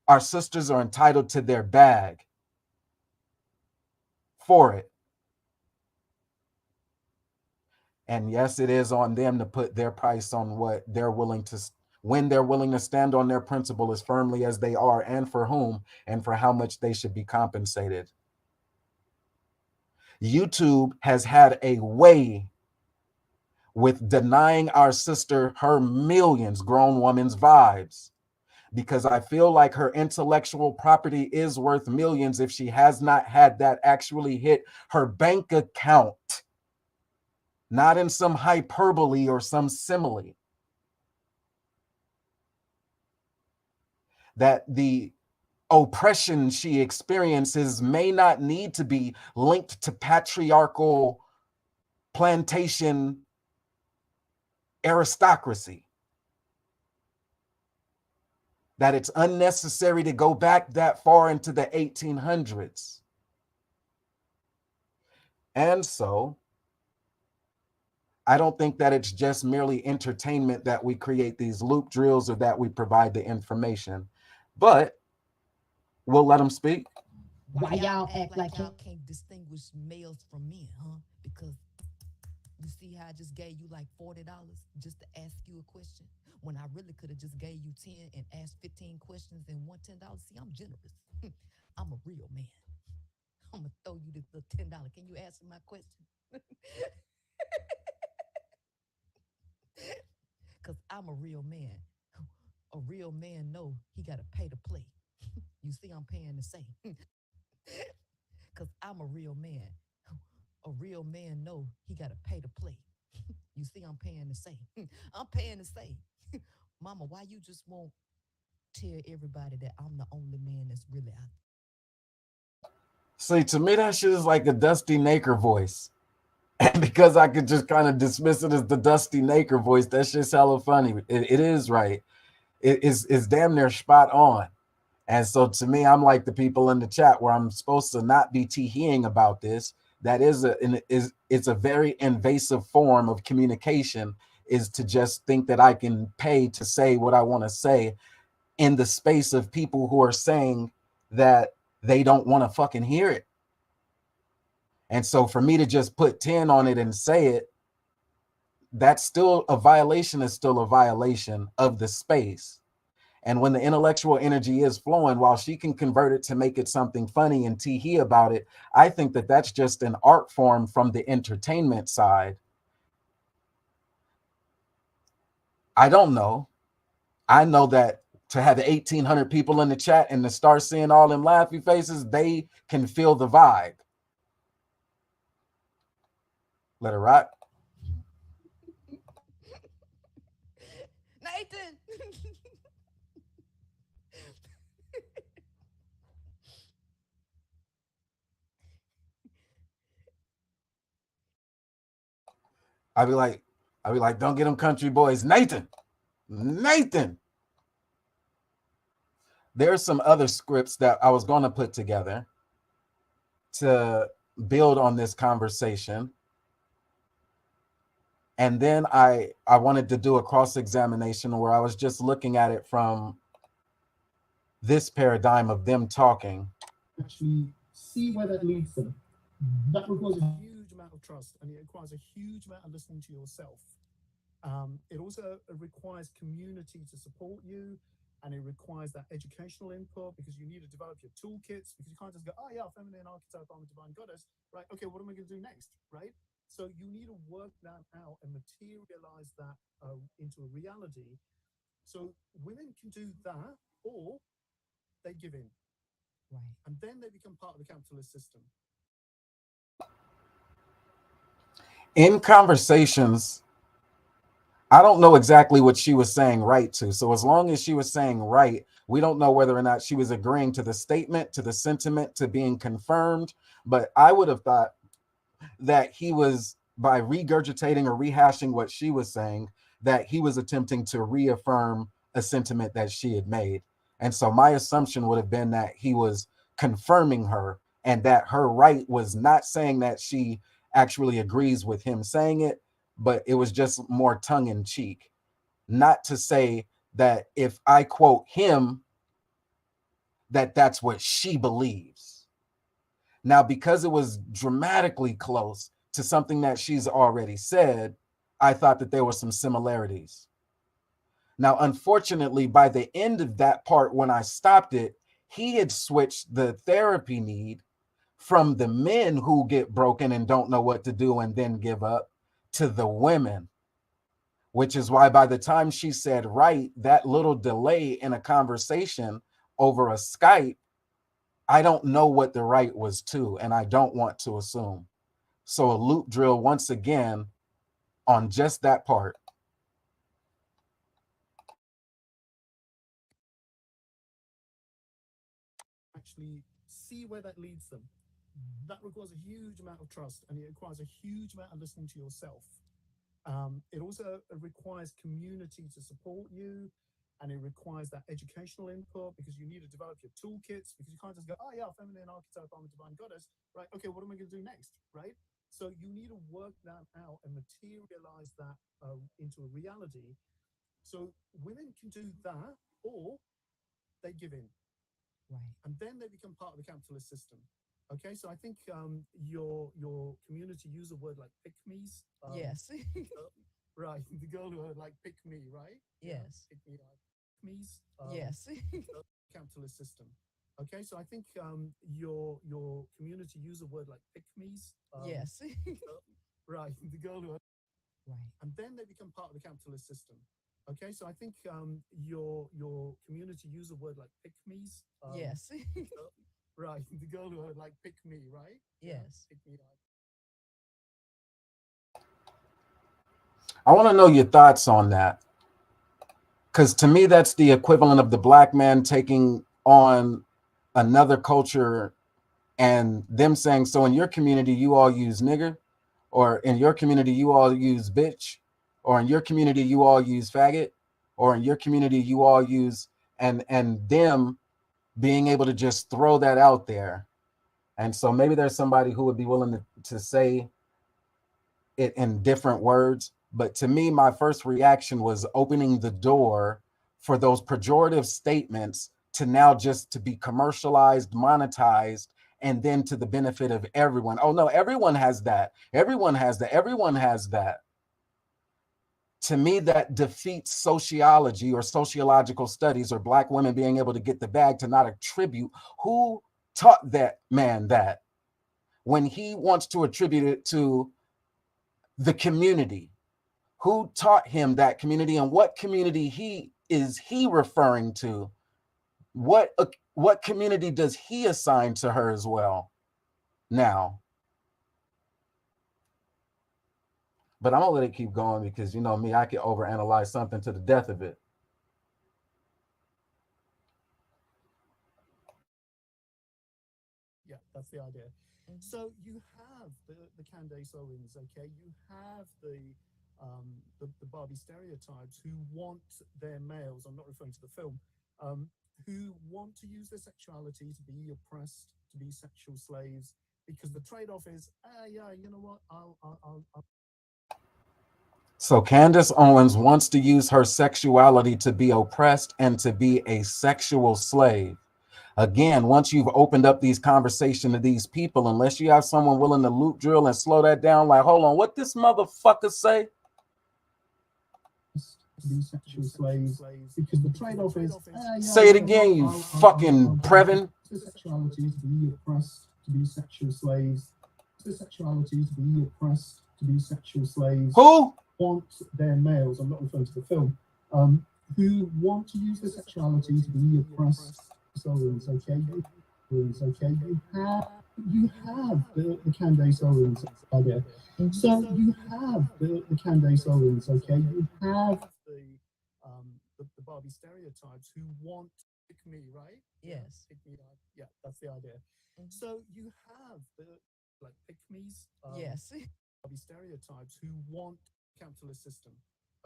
our sisters are entitled to their bag for it. And yes, it is on them to put their price on what they're willing to, when they're willing to stand on their principle as firmly as they are, and for whom, and for how much they should be compensated. YouTube has had a way with denying our sister her millions grown woman's vibes, because I feel like her intellectual property is worth millions if she has not had that actually hit her bank account, not in some hyperbole or some simile. That the oppression she experiences may not need to be linked to patriarchal plantation aristocracy, that it's unnecessary to go back that far into the 1800s. And so I don't think that it's just merely entertainment that we create these loop drills or that we provide the information, but we'll let them speak. Why y'all act like y'all can't distinguish males from men, huh? Because you see how I just gave you like $40 just to ask you a question when I really could have just gave you 10 and asked 15 questions and won $10. See, I'm generous. I'm a real man. I'm gonna throw you the $10. Can you answer my question? Cause I'm a real man. A real man know he got to pay to play. You see, I'm paying to say, because I'm a real man. A real man know he got to pay to play. You see, I'm paying to say, I'm paying to say, Mama, why you just won't tell everybody that I'm the only man that's really out See, to me, that shit is like a Dusty Naker voice. And because I could just kind of dismiss it as the Dusty Naker voice, that shit's hella funny. It is right. It's damn near spot on. And so to me, I'm like the people in the chat where I'm supposed to not be teeing about this. That is it's a very invasive form of communication, is to just think that I can pay to say what I want to say in the space of people who are saying that they don't want to fucking hear it. And so for me to just put 10 on it and say it, that's still a violation, is still a violation of the space. And when the intellectual energy is flowing, while she can convert it to make it something funny and tee about it, I think that that's just an art form from the entertainment side. I don't know. I know that to have 1,800 people in the chat and to start seeing all them laughy faces, they can feel the vibe. Let it rock. Nathan. I'd be like, don't get them country boys. Nathan. There's some other scripts that I was going to put together to build on this conversation. And then I wanted to do a cross-examination where I was just looking at it from this paradigm of them talking. Actually see where that leads them. That requires a huge amount of trust, and it requires a huge amount of listening to yourself. It also requires community to support you, and it requires that educational input, because you need to develop your toolkits, because you can't just go, oh yeah, feminine archetype, I'm a divine goddess, right? Okay, what am I going to do next, right? So you need to work that out and materialize that into a reality. So women can do that, or they give in, Right. and then they become part of the capitalist system. In conversations, I don't know exactly what she was saying right to. So as long as she was saying right, we don't know whether or not she was agreeing to the statement, to the sentiment, to being confirmed. But I would have thought that he was, by regurgitating or rehashing what she was saying, that he was attempting to reaffirm a sentiment that she had made. And so my assumption would have been that he was confirming her, and that her right was not saying that she actually agrees with him saying it, but it was just more tongue in cheek. Not to say that if I quote him, that that's what she believes. Now, because it was dramatically close to something that she's already said, I thought that there were some similarities. Now, unfortunately, by the end of that part, when I stopped it, he had switched the therapy need from the men who get broken and don't know what to do and then give up to the women, which is why by the time she said right, that little delay in a conversation over a Skype, I don't know what the right was to, and I don't want to assume. So a loop drill once again on just that part. Actually see where that leads them. That requires a huge amount of trust, and it requires a huge amount of listening to yourself. It also requires community to support you, and it requires that educational input, because you need to develop your toolkits, because you can't just go, oh yeah, feminine archetype, I'm a divine goddess, right? Okay, what am I going to do next, right? So you need to work that out and materialize that into a reality. So women can do that, or they give in, Right. and then they become part of the capitalist system. Okay, so I think your community use a word like pick me's. Yes. Right, the girl who are like pick me, right? Yes. Pick me, me's. Yes. Capitalist system. Okay, so I think your community use a word like pick me's. Yes. Right, the girl who are, Right. and then they become part of the capitalist system. Okay, so I think your community use a word like pick me's. Yes. Right, the girl who are like pick me, right? Yeah, Yes. pick me. I want to know your thoughts on that. Because to me, that's the equivalent of the black man taking on another culture and them saying, so in your community, you all use nigger, or in your community, you all use bitch, or in your community, you all use faggot, or in your community, you all use, and them being able to just throw that out there. And so maybe there's somebody who would be willing to say it in different words. But to me, my first reaction was opening the door for those pejorative statements to now just to be commercialized, monetized, and then to the benefit of everyone. Oh no, everyone has that. Everyone has that. Everyone has that. To me, that defeats sociology or sociological studies or black women being able to get the bag to not attribute who taught that man that when he wants to attribute it to the community. Who taught him that community and what community he referring to? What community does he assign to her as well? Now, but I'm gonna let it keep going because you know me, I can overanalyze something to the death of it. Yeah, that's the idea. Mhm. So you have the Candace Owens, okay? You have the Barbie stereotypes who want their males. I'm not referring to the film. Who want to use their sexuality to be oppressed, to be sexual slaves, because the trade-off is, yeah, you know what? I'll So Candace Owens wants to use her sexuality to be oppressed and to be a sexual slave. Again, once you've opened up these conversations to these people, unless you have someone willing to loop drill and slow that down, like, hold on, what this motherfucker say? to be sexual slaves, because the trade-off is, yeah, Say it you know what? again, you fucking Previn. The sexuality to be oppressed, to be sexual slaves, the sexuality to be oppressed, to be sexual slaves, Who? want their males. I'm not referring to the film. Who want to use their sexuality to be oppressed. Owens, okay, okay. You have the Candace Owens idea. So you have the Candace Owens, okay. You have the Barbie stereotypes who want pick me, right? Yes. Pick me. Yeah, that's the idea. Mhm. So you have the like pick me's. Yes. Barbie stereotypes who want capitalist system.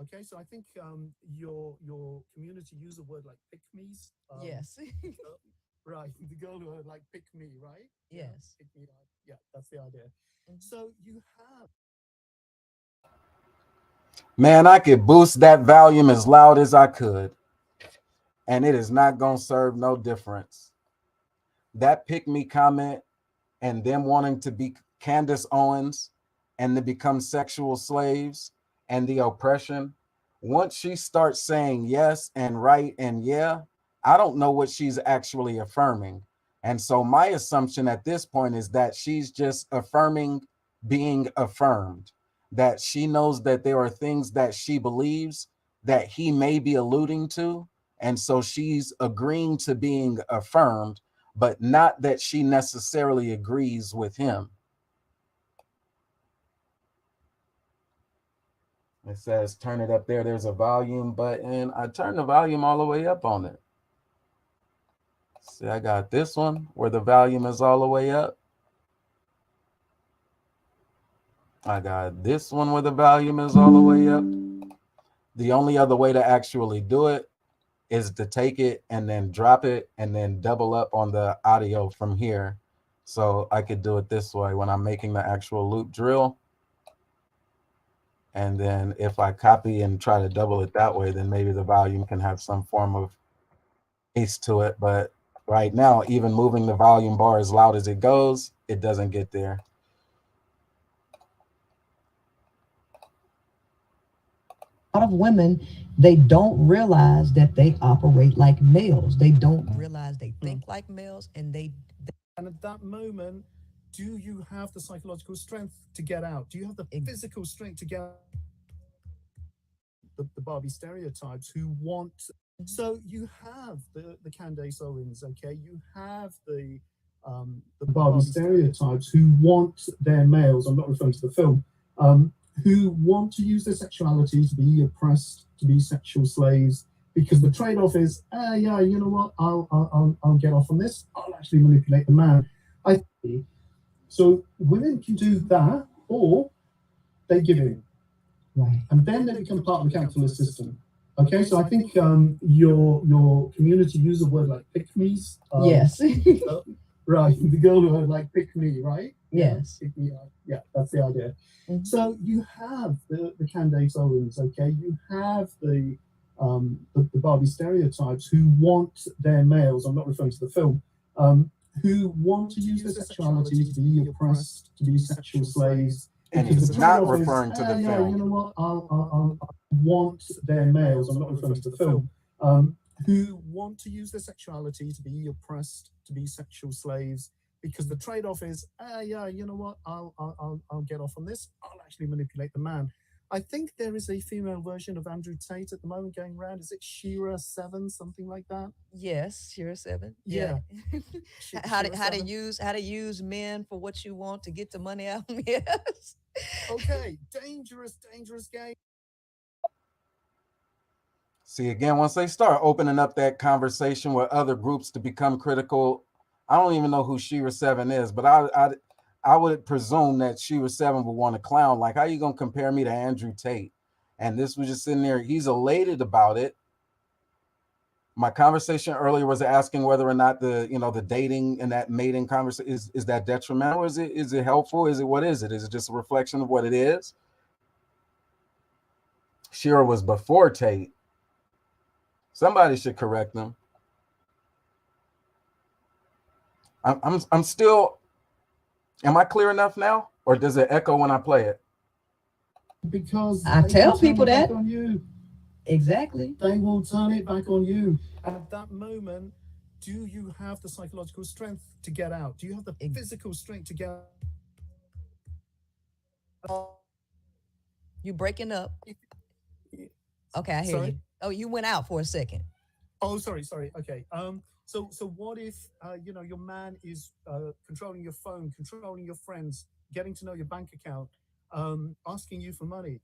Okay, so I think your community use a word like pick me's. Yes. Right, the girl who are like pick me, right? Yes. Pick me. Yeah, that's the idea. Mhm. So you have. Man, I could boost that volume as loud as I could, and it is not gonna serve no difference. That pick me comment and them wanting to be Candace Owens and to become sexual slaves and the oppression. Once she starts saying yes and right and yeah, I don't know what she's actually affirming. And so my assumption at this point is that she's just affirming being affirmed, that she knows that there are things that she believes that he may be alluding to. And so she's agreeing to being affirmed, but not that she necessarily agrees with him. It says turn it up there. There's a volume button. I turn the volume all the way up on it. See, I got this one where the volume is all the way up. I got this one where the volume is all the way up. The only other way to actually do it is to take it and then drop it and then double up on the audio from here. So I could do it this way when I'm making the actual loop drill. And then if I copy and try to double it that way, then maybe the volume can have some form of bass to it. But right now, even moving the volume bar as loud as it goes, it doesn't get there. A lot of women, they don't realize that they operate like males. They don't. Realize they think like males and they And at that moment, do you have the psychological strength to get out? Do you have the Ex- physical strength to get the Barbie stereotypes who want. So you have the Candace Owens, okay? You have the Barbie stereotypes who want their males. I'm not referring to the film. Who want to use their sexuality to be oppressed, to be sexual slaves, because the trade-off is, yeah, you know what? I'll get off on this. I'll actually manipulate the man. I so women can do that, or they give in, Right. and then they become part of the capitalist system. Okay, so I think your community use a word like pick me's. Yes. Right, the girl who had like pick me, right? Yes. Pick me up. Yeah, that's the idea. Mhm. So you have the Candace Owens, okay? You have the Barbie stereotypes who want their males. I'm not referring to the film. Who want to use their sexuality to be oppressed, to be sexual slaves. And Because he's the not trade-off is, referring to the yeah, film. you know what? I want their males. I'm not referring to the film. Who want to use their sexuality to be oppressed, to be sexual slaves, because the trade-off is, yeah, you know what? I'll get off on this. I'll actually manipulate the man. I think there is a female version of Andrew Tate at the moment going around. Is it Shira 7, something like that? Yes, Shira 7. Yeah. how to Shira how to 7. use men for what you want to get the money out. Yes. Okay, dangerous game. See, again, once they start opening up that conversation with other groups to become critical, I don't even know who Shira 7 is, but I would presume that Shira 7 would want to clown. Like, how you gonna compare me to Andrew Tate? And this was just sitting there. He's elated about it. My conversation earlier was asking whether or not the dating and that mating conversation is that detrimental? Is it helpful? Is it what is it? Is it just a reflection of what it is? Shira was before Tate. Somebody should correct them. I'm still. Am I clear enough now, or does it echo when I play it? Because I they tell will turn people it back that. on you. Exactly. They will turn it back on you. And at that moment, do you have the psychological strength to get out? Do you have the physical strength to get out? You breaking up. Okay, I hear Sorry? you. Oh, you went out for a second. Oh, sorry. Okay. So what if your man is controlling your phone, controlling your friends, getting to know your bank account, asking you for money?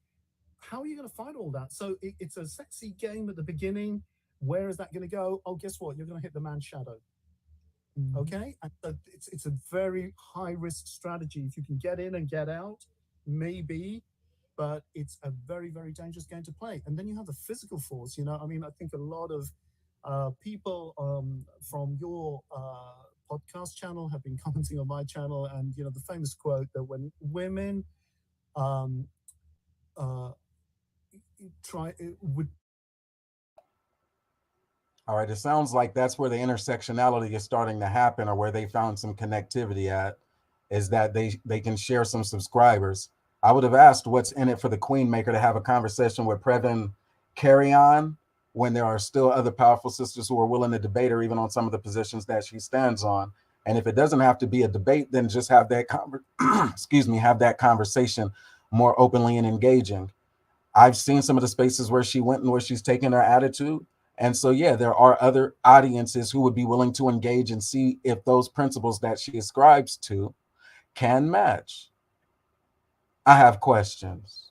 How are you going to fight all that? So it's a sexy game at the beginning. Where is that going to go? Oh, guess what? You're going to hit the man's shadow. Okay, and so it's a very high risk strategy. If you can get in and get out, maybe, but it's a very dangerous game to play. And then you have the physical force. I mean, I think a lot of people from your podcast channel have been commenting on my channel, and the famous quote that when women um, uh, try would. All right, it sounds like that's where the intersectionality is starting to happen, or where they found some connectivity at, is that they can share some subscribers. I would have asked what's in it for the Queen Maker to have a conversation with Previn Carry On when there are still other powerful sisters who are willing to debate her even on some of the positions that she stands on. And if it doesn't have to be a debate, then just have that have that conversation more openly and engaging. I've seen some of the spaces where she went and where she's taken her attitude. And so, yeah, there are other audiences who would be willing to engage and see if those principles that she ascribes to can match. I have questions.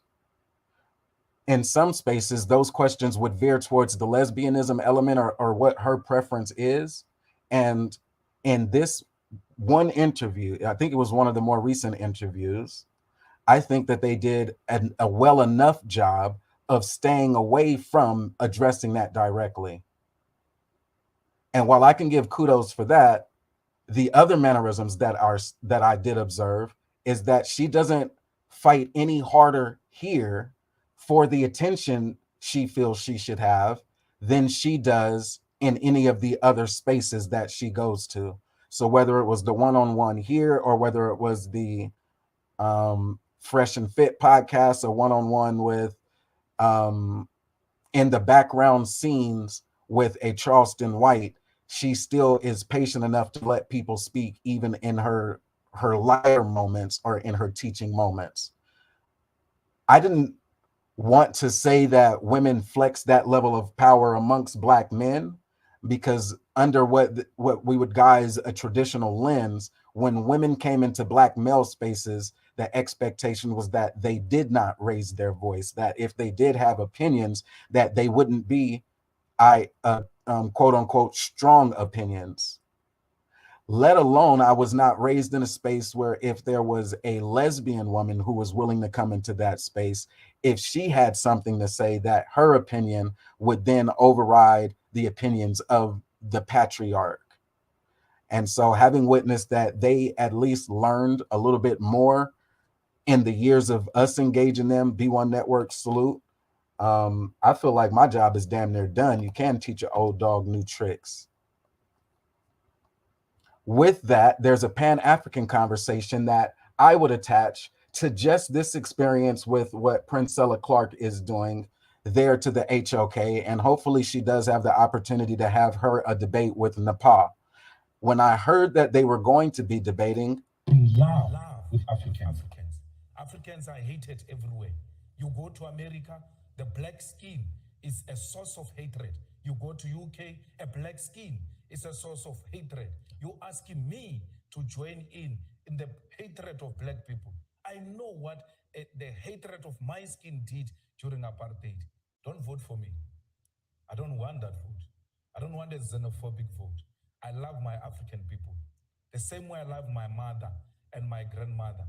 In some spaces, those questions would veer towards the lesbianism element, or what her preference is. And in this one interview, I think it was one of the more recent interviews, I think that they did a well enough job of staying away from addressing that directly. And while I can give kudos for that, the other mannerisms that I did observe is that she doesn't fight any harder here for the attention she feels she should have than she does in any of the other spaces that she goes to. So whether it was the one-on-one here, or whether it was the Fresh and Fit podcast, or one-on-one with in the background scenes with a Charleston White, she still is patient enough to let people speak, even in her lighter moments or in her teaching moments. I didn't want to say that women flex that level of power amongst black men, because under what we would guise a traditional lens, when women came into black male spaces, the expectation was that they did not raise their voice, that if they did have opinions, that they wouldn't be quote unquote strong opinions. Let alone, I was not raised in a space where if there was a lesbian woman who was willing to come into that space, if she had something to say, that her opinion would then override the opinions of the patriarch. And so, having witnessed that they at least learned a little bit more in the years of us engaging them, B1 Network salute. I feel like my job is damn near done. You can teach an old dog new tricks. With that, there's a Pan-African conversation that I would attach to just this experience with what Princella Clarke is doing there to the HOK. And hopefully she does have the opportunity to have her a debate with Nepal. When I heard that they were going to be debating, love with Africans. Africans are hated everywhere. You go to America, the black skin is a source of hatred. You go to UK, a black skin is a source of hatred. You asking me to join in the hatred of black people. I know what the hatred of my skin did during apartheid. Don't vote for me. I don't want that vote. I don't want a xenophobic vote. I love my African people the same way I love my mother and my grandmother.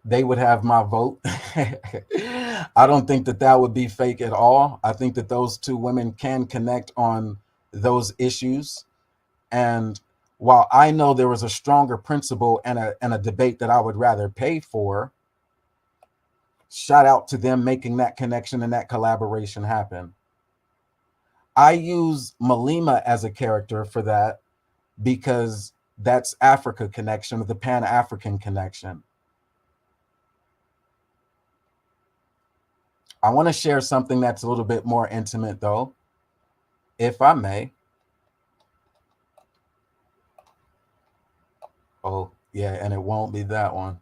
they would have my vote. I don't think that that would be fake at all. I think that those two women can connect on those issues. And while I know there was a stronger principle and a debate that I would rather pay for, shout out to them making that connection and that collaboration happen. I use Malima as a character for that because that's Africa connection, the Pan African connection. I want to share something that's a little bit more intimate, though, if I may. Oh, yeah, and it won't be that one.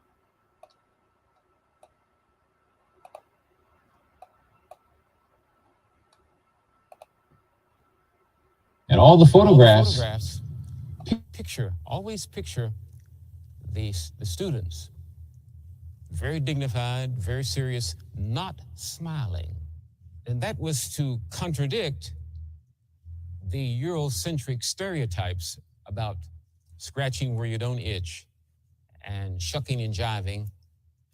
And all the photographs always picture the students very dignified, very serious, not smiling. And that was to contradict the Eurocentric stereotypes about scratching where you don't itch and shucking and jiving,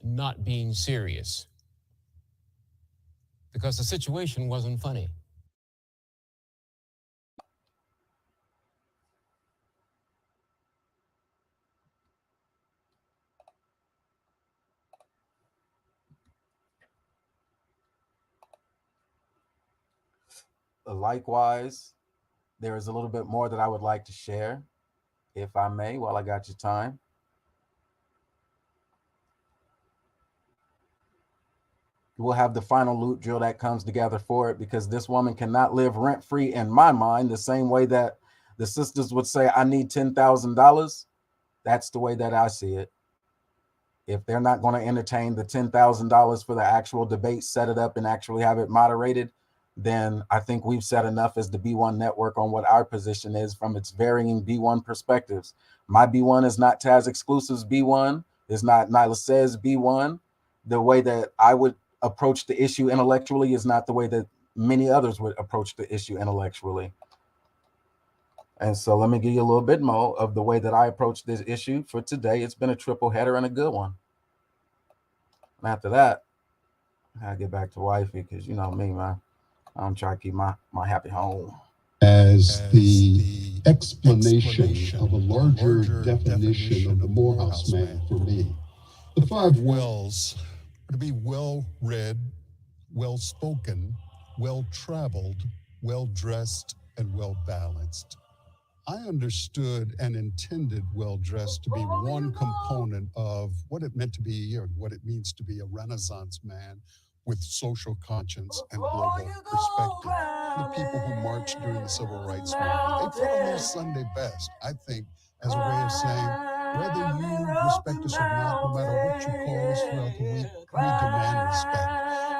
not being serious. Because the situation wasn't funny. Likewise, there is a little bit more that I would like to share, if I may, while I got your time. We'll have the final loot drill that comes together for it, because this woman cannot live rent free in my mind the same way that the sisters would say, I need $10,000. That's the way that I see it. If they're not going to entertain the $10,000 for the actual debate, set it up and actually have it moderated, then I think we've said enough as the B1 network on what our position is from its varying B1 perspectives. My B1 is not Taz Exclusives B1. It's not Nyla Says B1. The way that I would approach the issue intellectually is not the way that many others would approach the issue intellectually. And so let me give you a little bit more of the way that I approach this issue for today. It's been a triple header and a good one. And after that, I gotta get back to wifey because you know me, man. I'm trying to keep my happy home. As the explanation of a larger definition of the Morehouse man for me. The five wells are to be well read, well spoken, well traveled, well dressed, and well balanced. I understood and intended well dressed to be one component of what it meant to be, or what it means to be a Renaissance man with social conscience and global perspective. The people who marched during the civil rights movement, they put on their Sunday best, I think, as a way of saying, Whether you respect us or not, no matter what you call us throughout the week, we demand respect.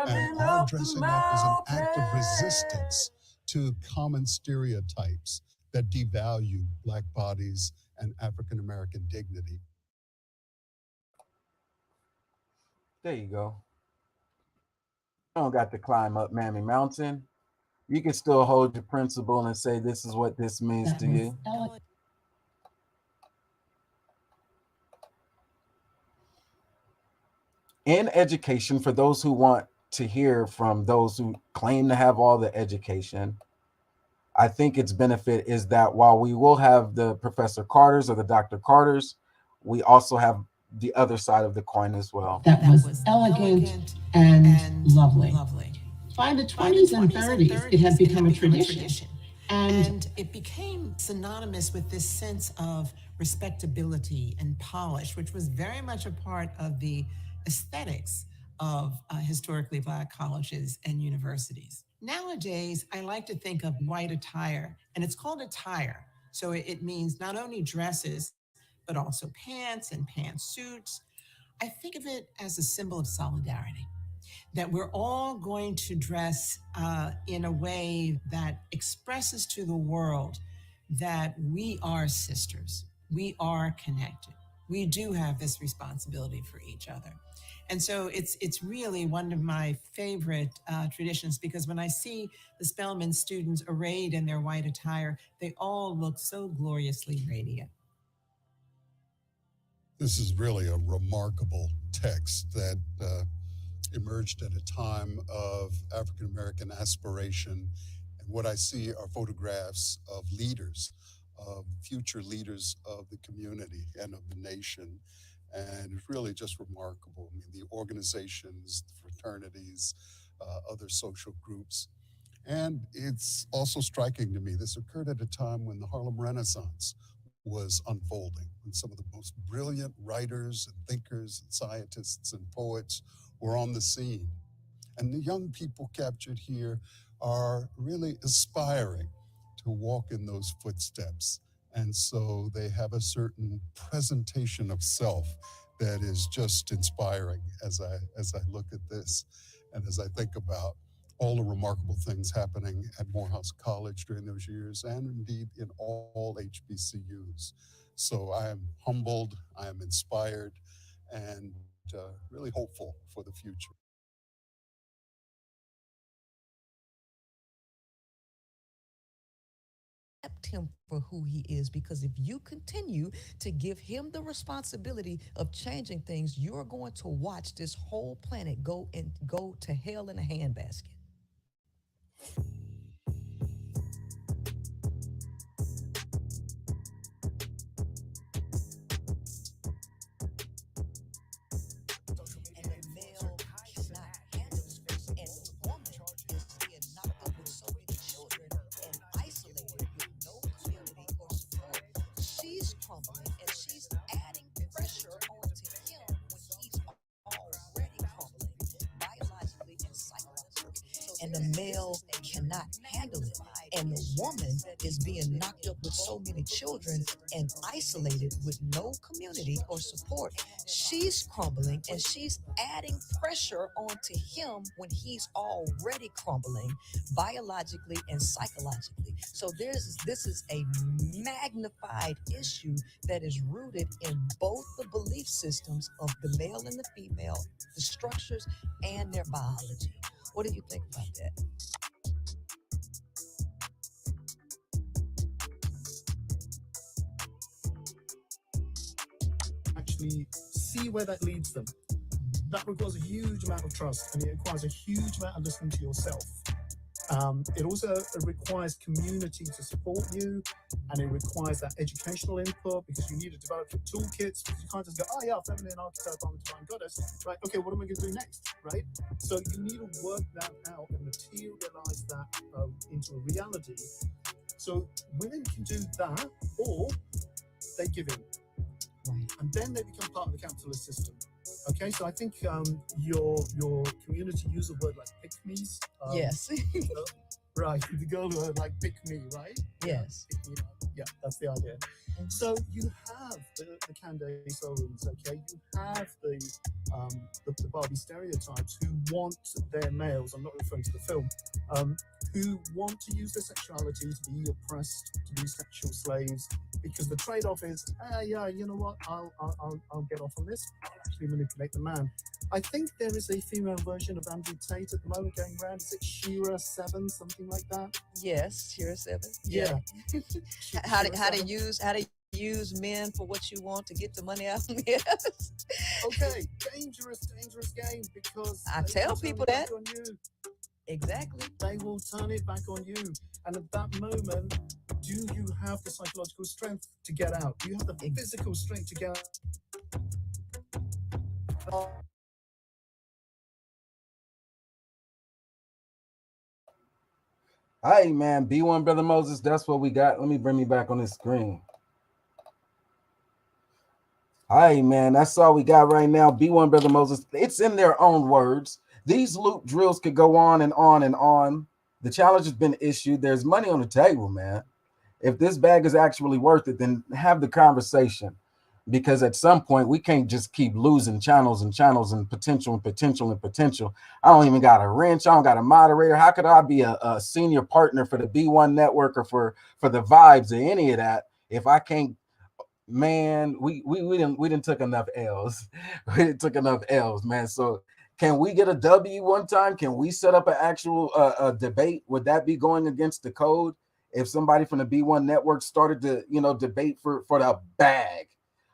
And our dressing up is an act of resistance to common stereotypes that devalue Black bodies and African American dignity. There you go. You don't got to climb up Mammy Mountain. You can still hold your principle and say, this is what this means to you. In education, for those who want to hear from those who claim to have all the education, I think its benefit is that while we will have the Professor Carters or the Dr. Carters, we also have the other side of the coin as well. That was elegant and lovely. By the 20s and 30s, it had become a tradition. And it became synonymous with this sense of respectability and polish, which was very much a part of the aesthetics of historically Black colleges and universities. Nowadays, I like to think of white attire, and it's called attire. So it means not only dresses, but also pants and pantsuits. I think of it as a symbol of solidarity, that we're all going to dress in a way that expresses to the world that we are sisters, we are connected, we do have this responsibility for each other. And so it's really one of my favorite traditions, because when I see the Spelman students arrayed in their white attire, they all look so gloriously radiant. This is really a remarkable text that emerged at a time of African American aspiration. And what I see are photographs of leaders, of future leaders of the community and of the nation. And it's really just remarkable. I mean, the organizations, the fraternities, other social groups. And it's also striking to me, this occurred at a time when the Harlem Renaissance was unfolding, when some of the most brilliant writers and thinkers and scientists and poets were on the scene. And the young people captured here are really aspiring to walk in those footsteps. And so they have a certain presentation of self that is just inspiring as I look at this and as I think about all the remarkable things happening at Morehouse College during those years, and indeed in all HBCUs. So I am humbled, I am inspired, and really hopeful for the future. Accept him for who he is, because if you continue to give him the responsibility of changing things, you're going to watch this whole planet go to hell in a handbasket. And the male cannot handle space, and the woman is being knocked up with so many children and isolated with no community or support. She's crumbling, and she's adding pressure onto him when he's already crumbling biologically and psychologically. And the male cannot handle it, and the woman is being knocked up with so many children and isolated with no community or support. She's crumbling, and she's adding pressure onto him when he's already crumbling biologically and psychologically. So this is a magnified issue that is rooted in both the belief systems of the male and the female, the structures and their biology. What do you think about that? Actually see where that leads them. That requires a huge amount of trust, and it requires a huge amount of listening to yourself. It also requires community to support you, and it requires that educational input, because you need to develop your toolkits, because you can't just go, oh yeah, feminine archetype, I'm a divine goddess, right? Okay, what am I going to do next, right? So you need to work that out and materialize that into a reality. So women can do that, or they give in. Right. And then they become part of the capitalist system. Okay, so I think your community use a word like pick-me's. Yes. right? The girl who are like pick me, right? Yes. Pick me up. Yeah, that's the idea. So you have the Candace Owens, okay? You have the Barbie stereotypes who want their males. I'm not referring to the film. Um, who want to use their sexuality to be oppressed, to be sexual slaves, because the trade-off is, yeah, you know what? I'll get off on this. I'll actually manipulate the man. I think there is a female version of Andrew Tate at the moment going around. Is it Shira 7, something like that? Yes, Shira 7. Yeah. how to use men for what you want to get the money out of them. Yes. Okay, dangerous game, because I tell people that. on you. Exactly. They will turn it back on you. And at that moment, do you have the psychological strength to get out? Do you have the physical strength to get out? Hey man, B1 Brother Moses, that's what we got. Let me bring me back on this screen. Hey man, that's all we got right now. B1 Brother Moses. It's in their own words. These loop drills could go on and on and on. The challenge has been issued. There's money on the table, man. If this bag is actually worth it, then have the conversation. Because at some point we can't just keep losing channels and channels and potential and potential and potential. I don't even got a wrench. I don't got a moderator. How could I be a senior partner for the B1 network or for the vibes or any of that if I can't? Man, we didn't took enough L's. We didn't took enough L's, man. So can we get a W one time? Can we set up an actual debate? Would that be going against the code if somebody from the B1 network started to debate for the bag?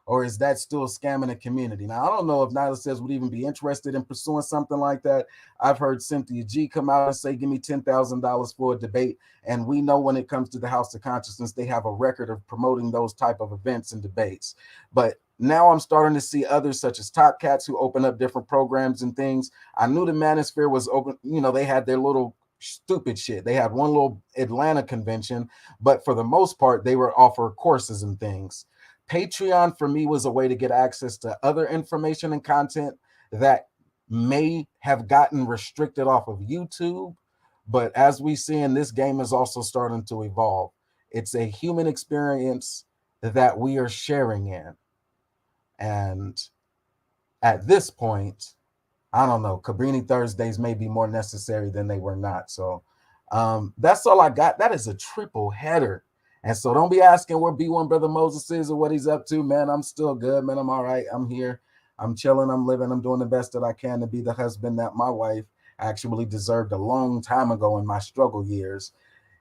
Or is that still scamming the community? Now, I don't know if Nyla says would even be interested in pursuing something like that. I've heard Cynthia G come out and say, give me $10,000 for a debate. And we know when it comes to the House of Consciousness, they have a record of promoting those type of events and debates. But now I'm starting to see others such as Top Cats who open up different programs and things. I knew the Manosphere was open. They had their little stupid shit. They had one little Atlanta convention, but for the most part, they were offer courses and things. Patreon for me was a way to get access to other information and content that may have gotten restricted off of YouTube. But as we see in this game is also starting to evolve. It's a human experience that we are sharing in. And at this point, I don't know, Cabrini Thursdays may be more necessary than they were not. So that's all I got. That is a triple header. And so don't be asking where B1 Brother Moses is or what he's up to, man. I'm still good, man. I'm all right. I'm here. I'm chilling. I'm living. I'm doing the best that I can to be the husband that my wife actually deserved a long time ago in my struggle years.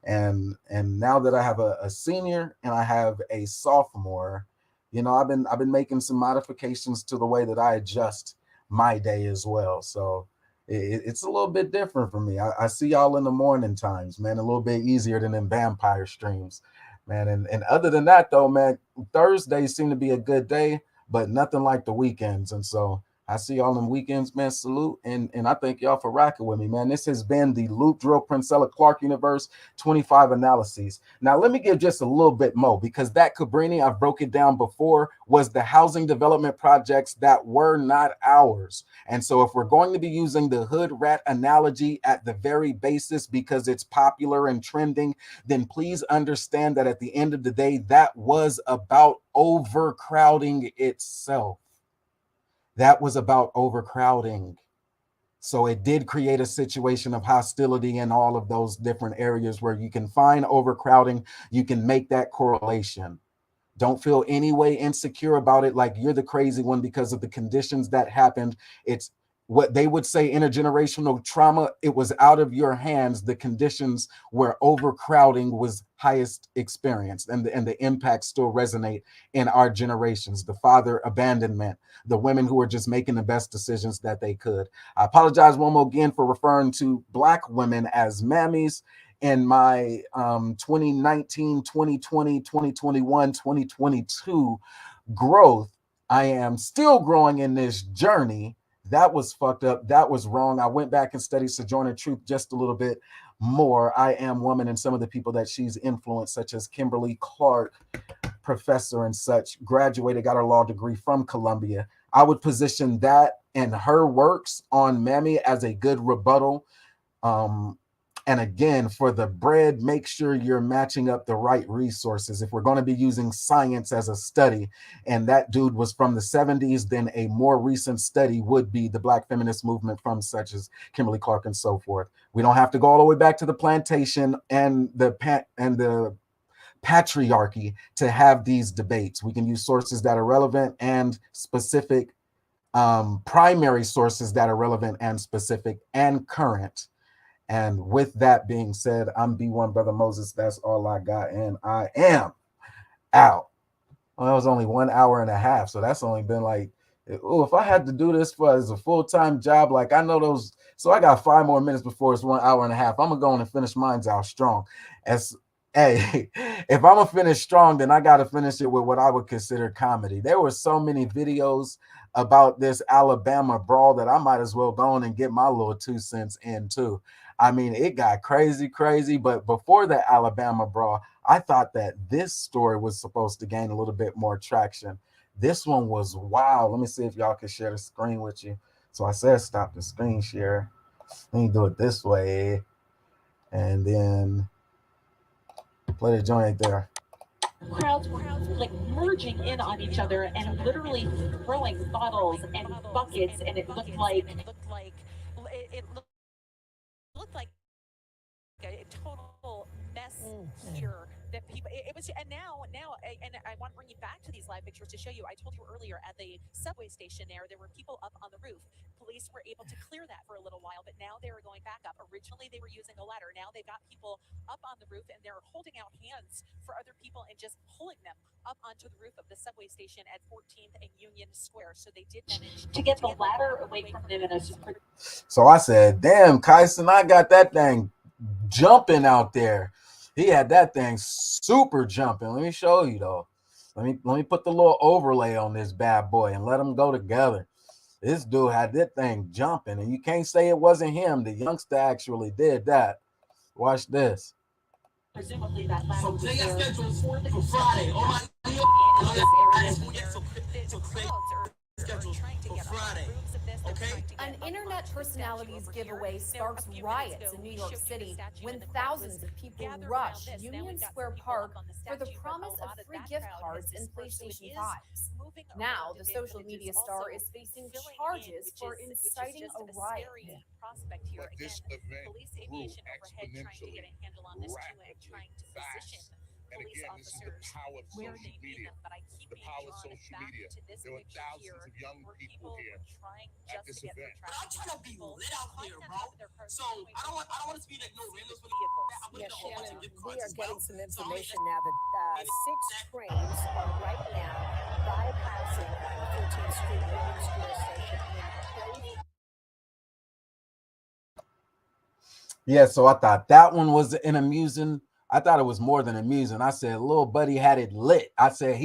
And now that I have a senior and I have a sophomore, I've been making some modifications to the way that I adjust my day as well. So it's a little bit different for me. I see y'all in the morning times, man, a little bit easier than in vampire streams, man. And other than that, though, man, Thursdays seem to be a good day, but nothing like the weekends. And so I see y'all on weekends, man. Salute. And I thank y'all for rocking with me, man. This has been the Loop Drill Princella Clarke Universe 25 Analyses. Now, let me give just a little bit more, because that Cabrini, I've broke it down before, was the housing development projects that were not ours. And so if we're going to be using the hood rat analogy at the very basis because it's popular and trending, then please understand that at the end of the day, that was about overcrowding itself. That was about overcrowding. So it did create a situation of hostility in all of those different areas where you can find overcrowding. You can make that correlation. Don't feel any way insecure about it, like you're the crazy one because of the conditions that happened. It's what they would say intergenerational trauma. It was out of your hands, the conditions where overcrowding was highest experienced, and the impacts still resonate in our generations. The father abandonment, the women who were just making the best decisions that they could. I apologize one more again for referring to Black women as mammies in my 2019, 2020, 2021, 2022 growth. I am still growing in this journey. That was fucked up. That was wrong. I went back and studied Sojourner Truth just a little bit more. I Am Woman and some of the people that she's influenced, such as Kimberly Clarke, professor and such, graduated, got her law degree from Columbia. I would position that and her works on Mammy as a good rebuttal And again, for the bread, make sure you're matching up the right resources. If we're going to be using science as a study, and that dude was from the 70s, then a more recent study would be the Black feminist movement from such as Kimberly Clarke and so forth. We don't have to go all the way back to the plantation and the patriarchy to have these debates. We can use sources that are relevant and specific, primary sources that are relevant and specific and current. And with that being said, I'm B1 Brother Moses. That's all I got, and I am out. Well, it was only 1 hour and a half, so that's only been like, oh, if I had to do this for as a full-time job, like I know those, so I got 5 more minutes before it's 1 hour and a half. I'm gonna go on and finish mine out strong. As Hey, if I'm gonna finish strong, then I gotta finish it with what I would consider comedy. There were so many videos about this Alabama brawl that I might as well go on and get my little 2 cents in too. I mean, it got crazy, crazy. But before the Alabama brawl, I thought that this story was supposed to gain a little bit more traction. This one was wow. Let me see if y'all can share the screen with you. So I said stop the screen share. Let me do it this way. And then play the joint there. Crowds were like merging in on each other and literally throwing bottles and buckets, and it looked like a total mess here. That people, it was, and now, and I want to bring you back to these live pictures to show you. I told you earlier at the subway station there were people up on the roof. Police were able to clear that for a little while, but now they are going back up. Originally, they were using a ladder. Now they've got people up on the roof, and they're holding out hands for other people and just pulling them up onto the roof of the subway station at 14th and Union Square. So they did manage to get the ladder away from them in a super. So I said, damn, Kyson, I got that thing jumping out there. He had that thing super jumping. Let me show you though. Let me put the little overlay on this bad boy and let them go together. This dude had that thing jumping, and you can't say it wasn't him. The youngster actually did that. Watch this. Presumably that ladder was there for Friday. All my An internet personalities giveaway sparks riots in New York City when thousands of people rush Union Square Park for the promise of free gift cards and PlayStation 5s. Now, the social media star is facing charges for inciting a riot. But this event grew exponentially rapidly fast. And again, this is the power of social media. The power of social media. There were thousands of young people here at this event. But I'm trying to be lit out here, bro. So I don't want to be like no randoms with Yes, Shannon, we are getting some information now that 6 trains are right now bypassing 13th Street Union Square Station in place. Yeah, so I thought that one was an amusing. I thought it was more than amusing. I said, little buddy had it lit. I said,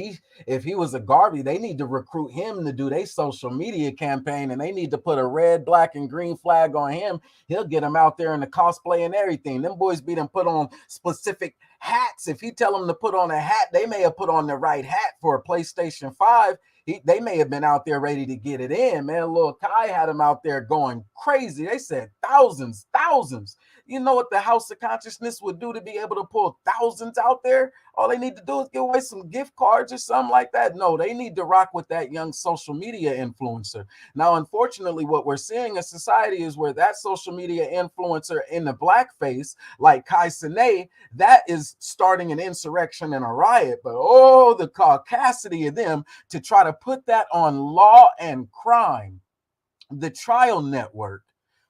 if he was a Garvey, they need to recruit him to do their social media campaign, and they need to put a red, black, and green flag on him. He'll get him out there in the cosplay and everything. Them boys be them put on specific hats. If he tell them to put on a hat, they may have put on the right hat for a PlayStation 5. They may have been out there ready to get it in, man. Little Kai had him out there going crazy. They said thousands. You know what the House of Consciousness would do to be able to pull thousands out there? All they need to do is give away some gift cards or something like that. No, they need to rock with that young social media influencer. Now, unfortunately, what we're seeing in society is where that social media influencer in the blackface, like Kai Sine, that is starting an insurrection and a riot. But oh, the caucasity of them to try to put that on Law and Crime, the trial network.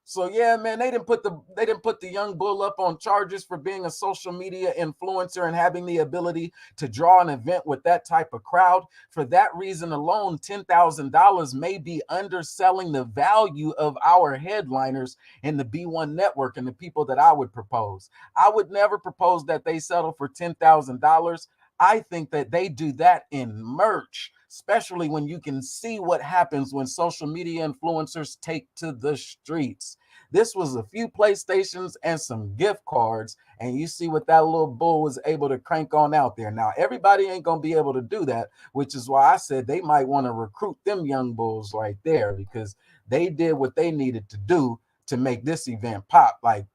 So yeah, man, they didn't put the young bull up on charges for being a social media influencer and having the ability to draw an event with that type of crowd. For that reason alone, $10,000 may be underselling the value of our headliners in the B1 network and the people that I would propose. I would never propose that they settle for $10,000. I think that they do that in merch, especially when you can see what happens when social media influencers take to the streets. This was a few PlayStations and some gift cards, and you see what that little bull was able to crank on out there. Now, everybody ain't going to be able to do that, which is why I said they might want to recruit them young bulls right there, because they did what they needed to do to make this event pop, like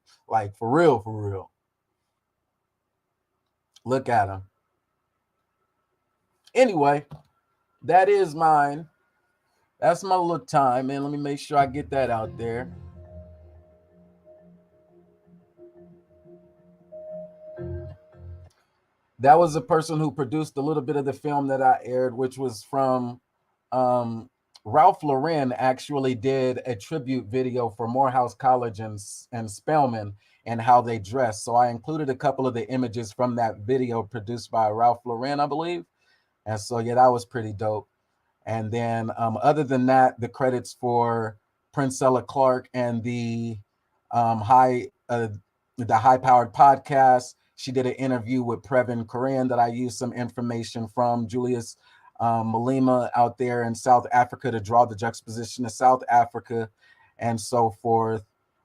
for real, for real. Look at him. Anyway, that is mine. That's my little time, and let me make sure I get that out there. That was a person who produced a little bit of the film that I aired, which was from um, Ralph Lauren actually did a tribute video for Morehouse College and Spelman and how they dress. So I included a couple of the images from that video produced by Ralph Lauren, I believe. And so, yeah, that was pretty dope. And then other than that, the credits for Princella Clarke and um, high uh, the high powered podcast. She did an interview with Previn Korean that I used some information from Julius Malema out there in South Africa to draw the juxtaposition of South Africa and so forth.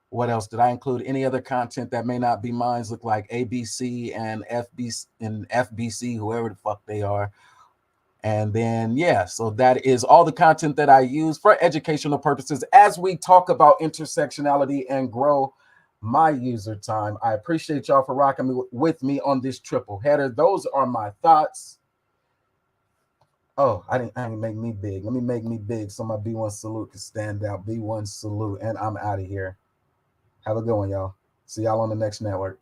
What else did I include? Any other content that may not be mine? Look like ABC and FBC, whoever the fuck they are. And then, yeah, so that is all the content that I use for educational purposes as we talk about intersectionality and grow my user time. I appreciate y'all for rocking with me on this triple header. Those are my thoughts. Oh, I didn't make me big. Let me make me big so my B1 salute can stand out. B1 salute, and I'm out of here. Have a good one, y'all. See y'all on the next network.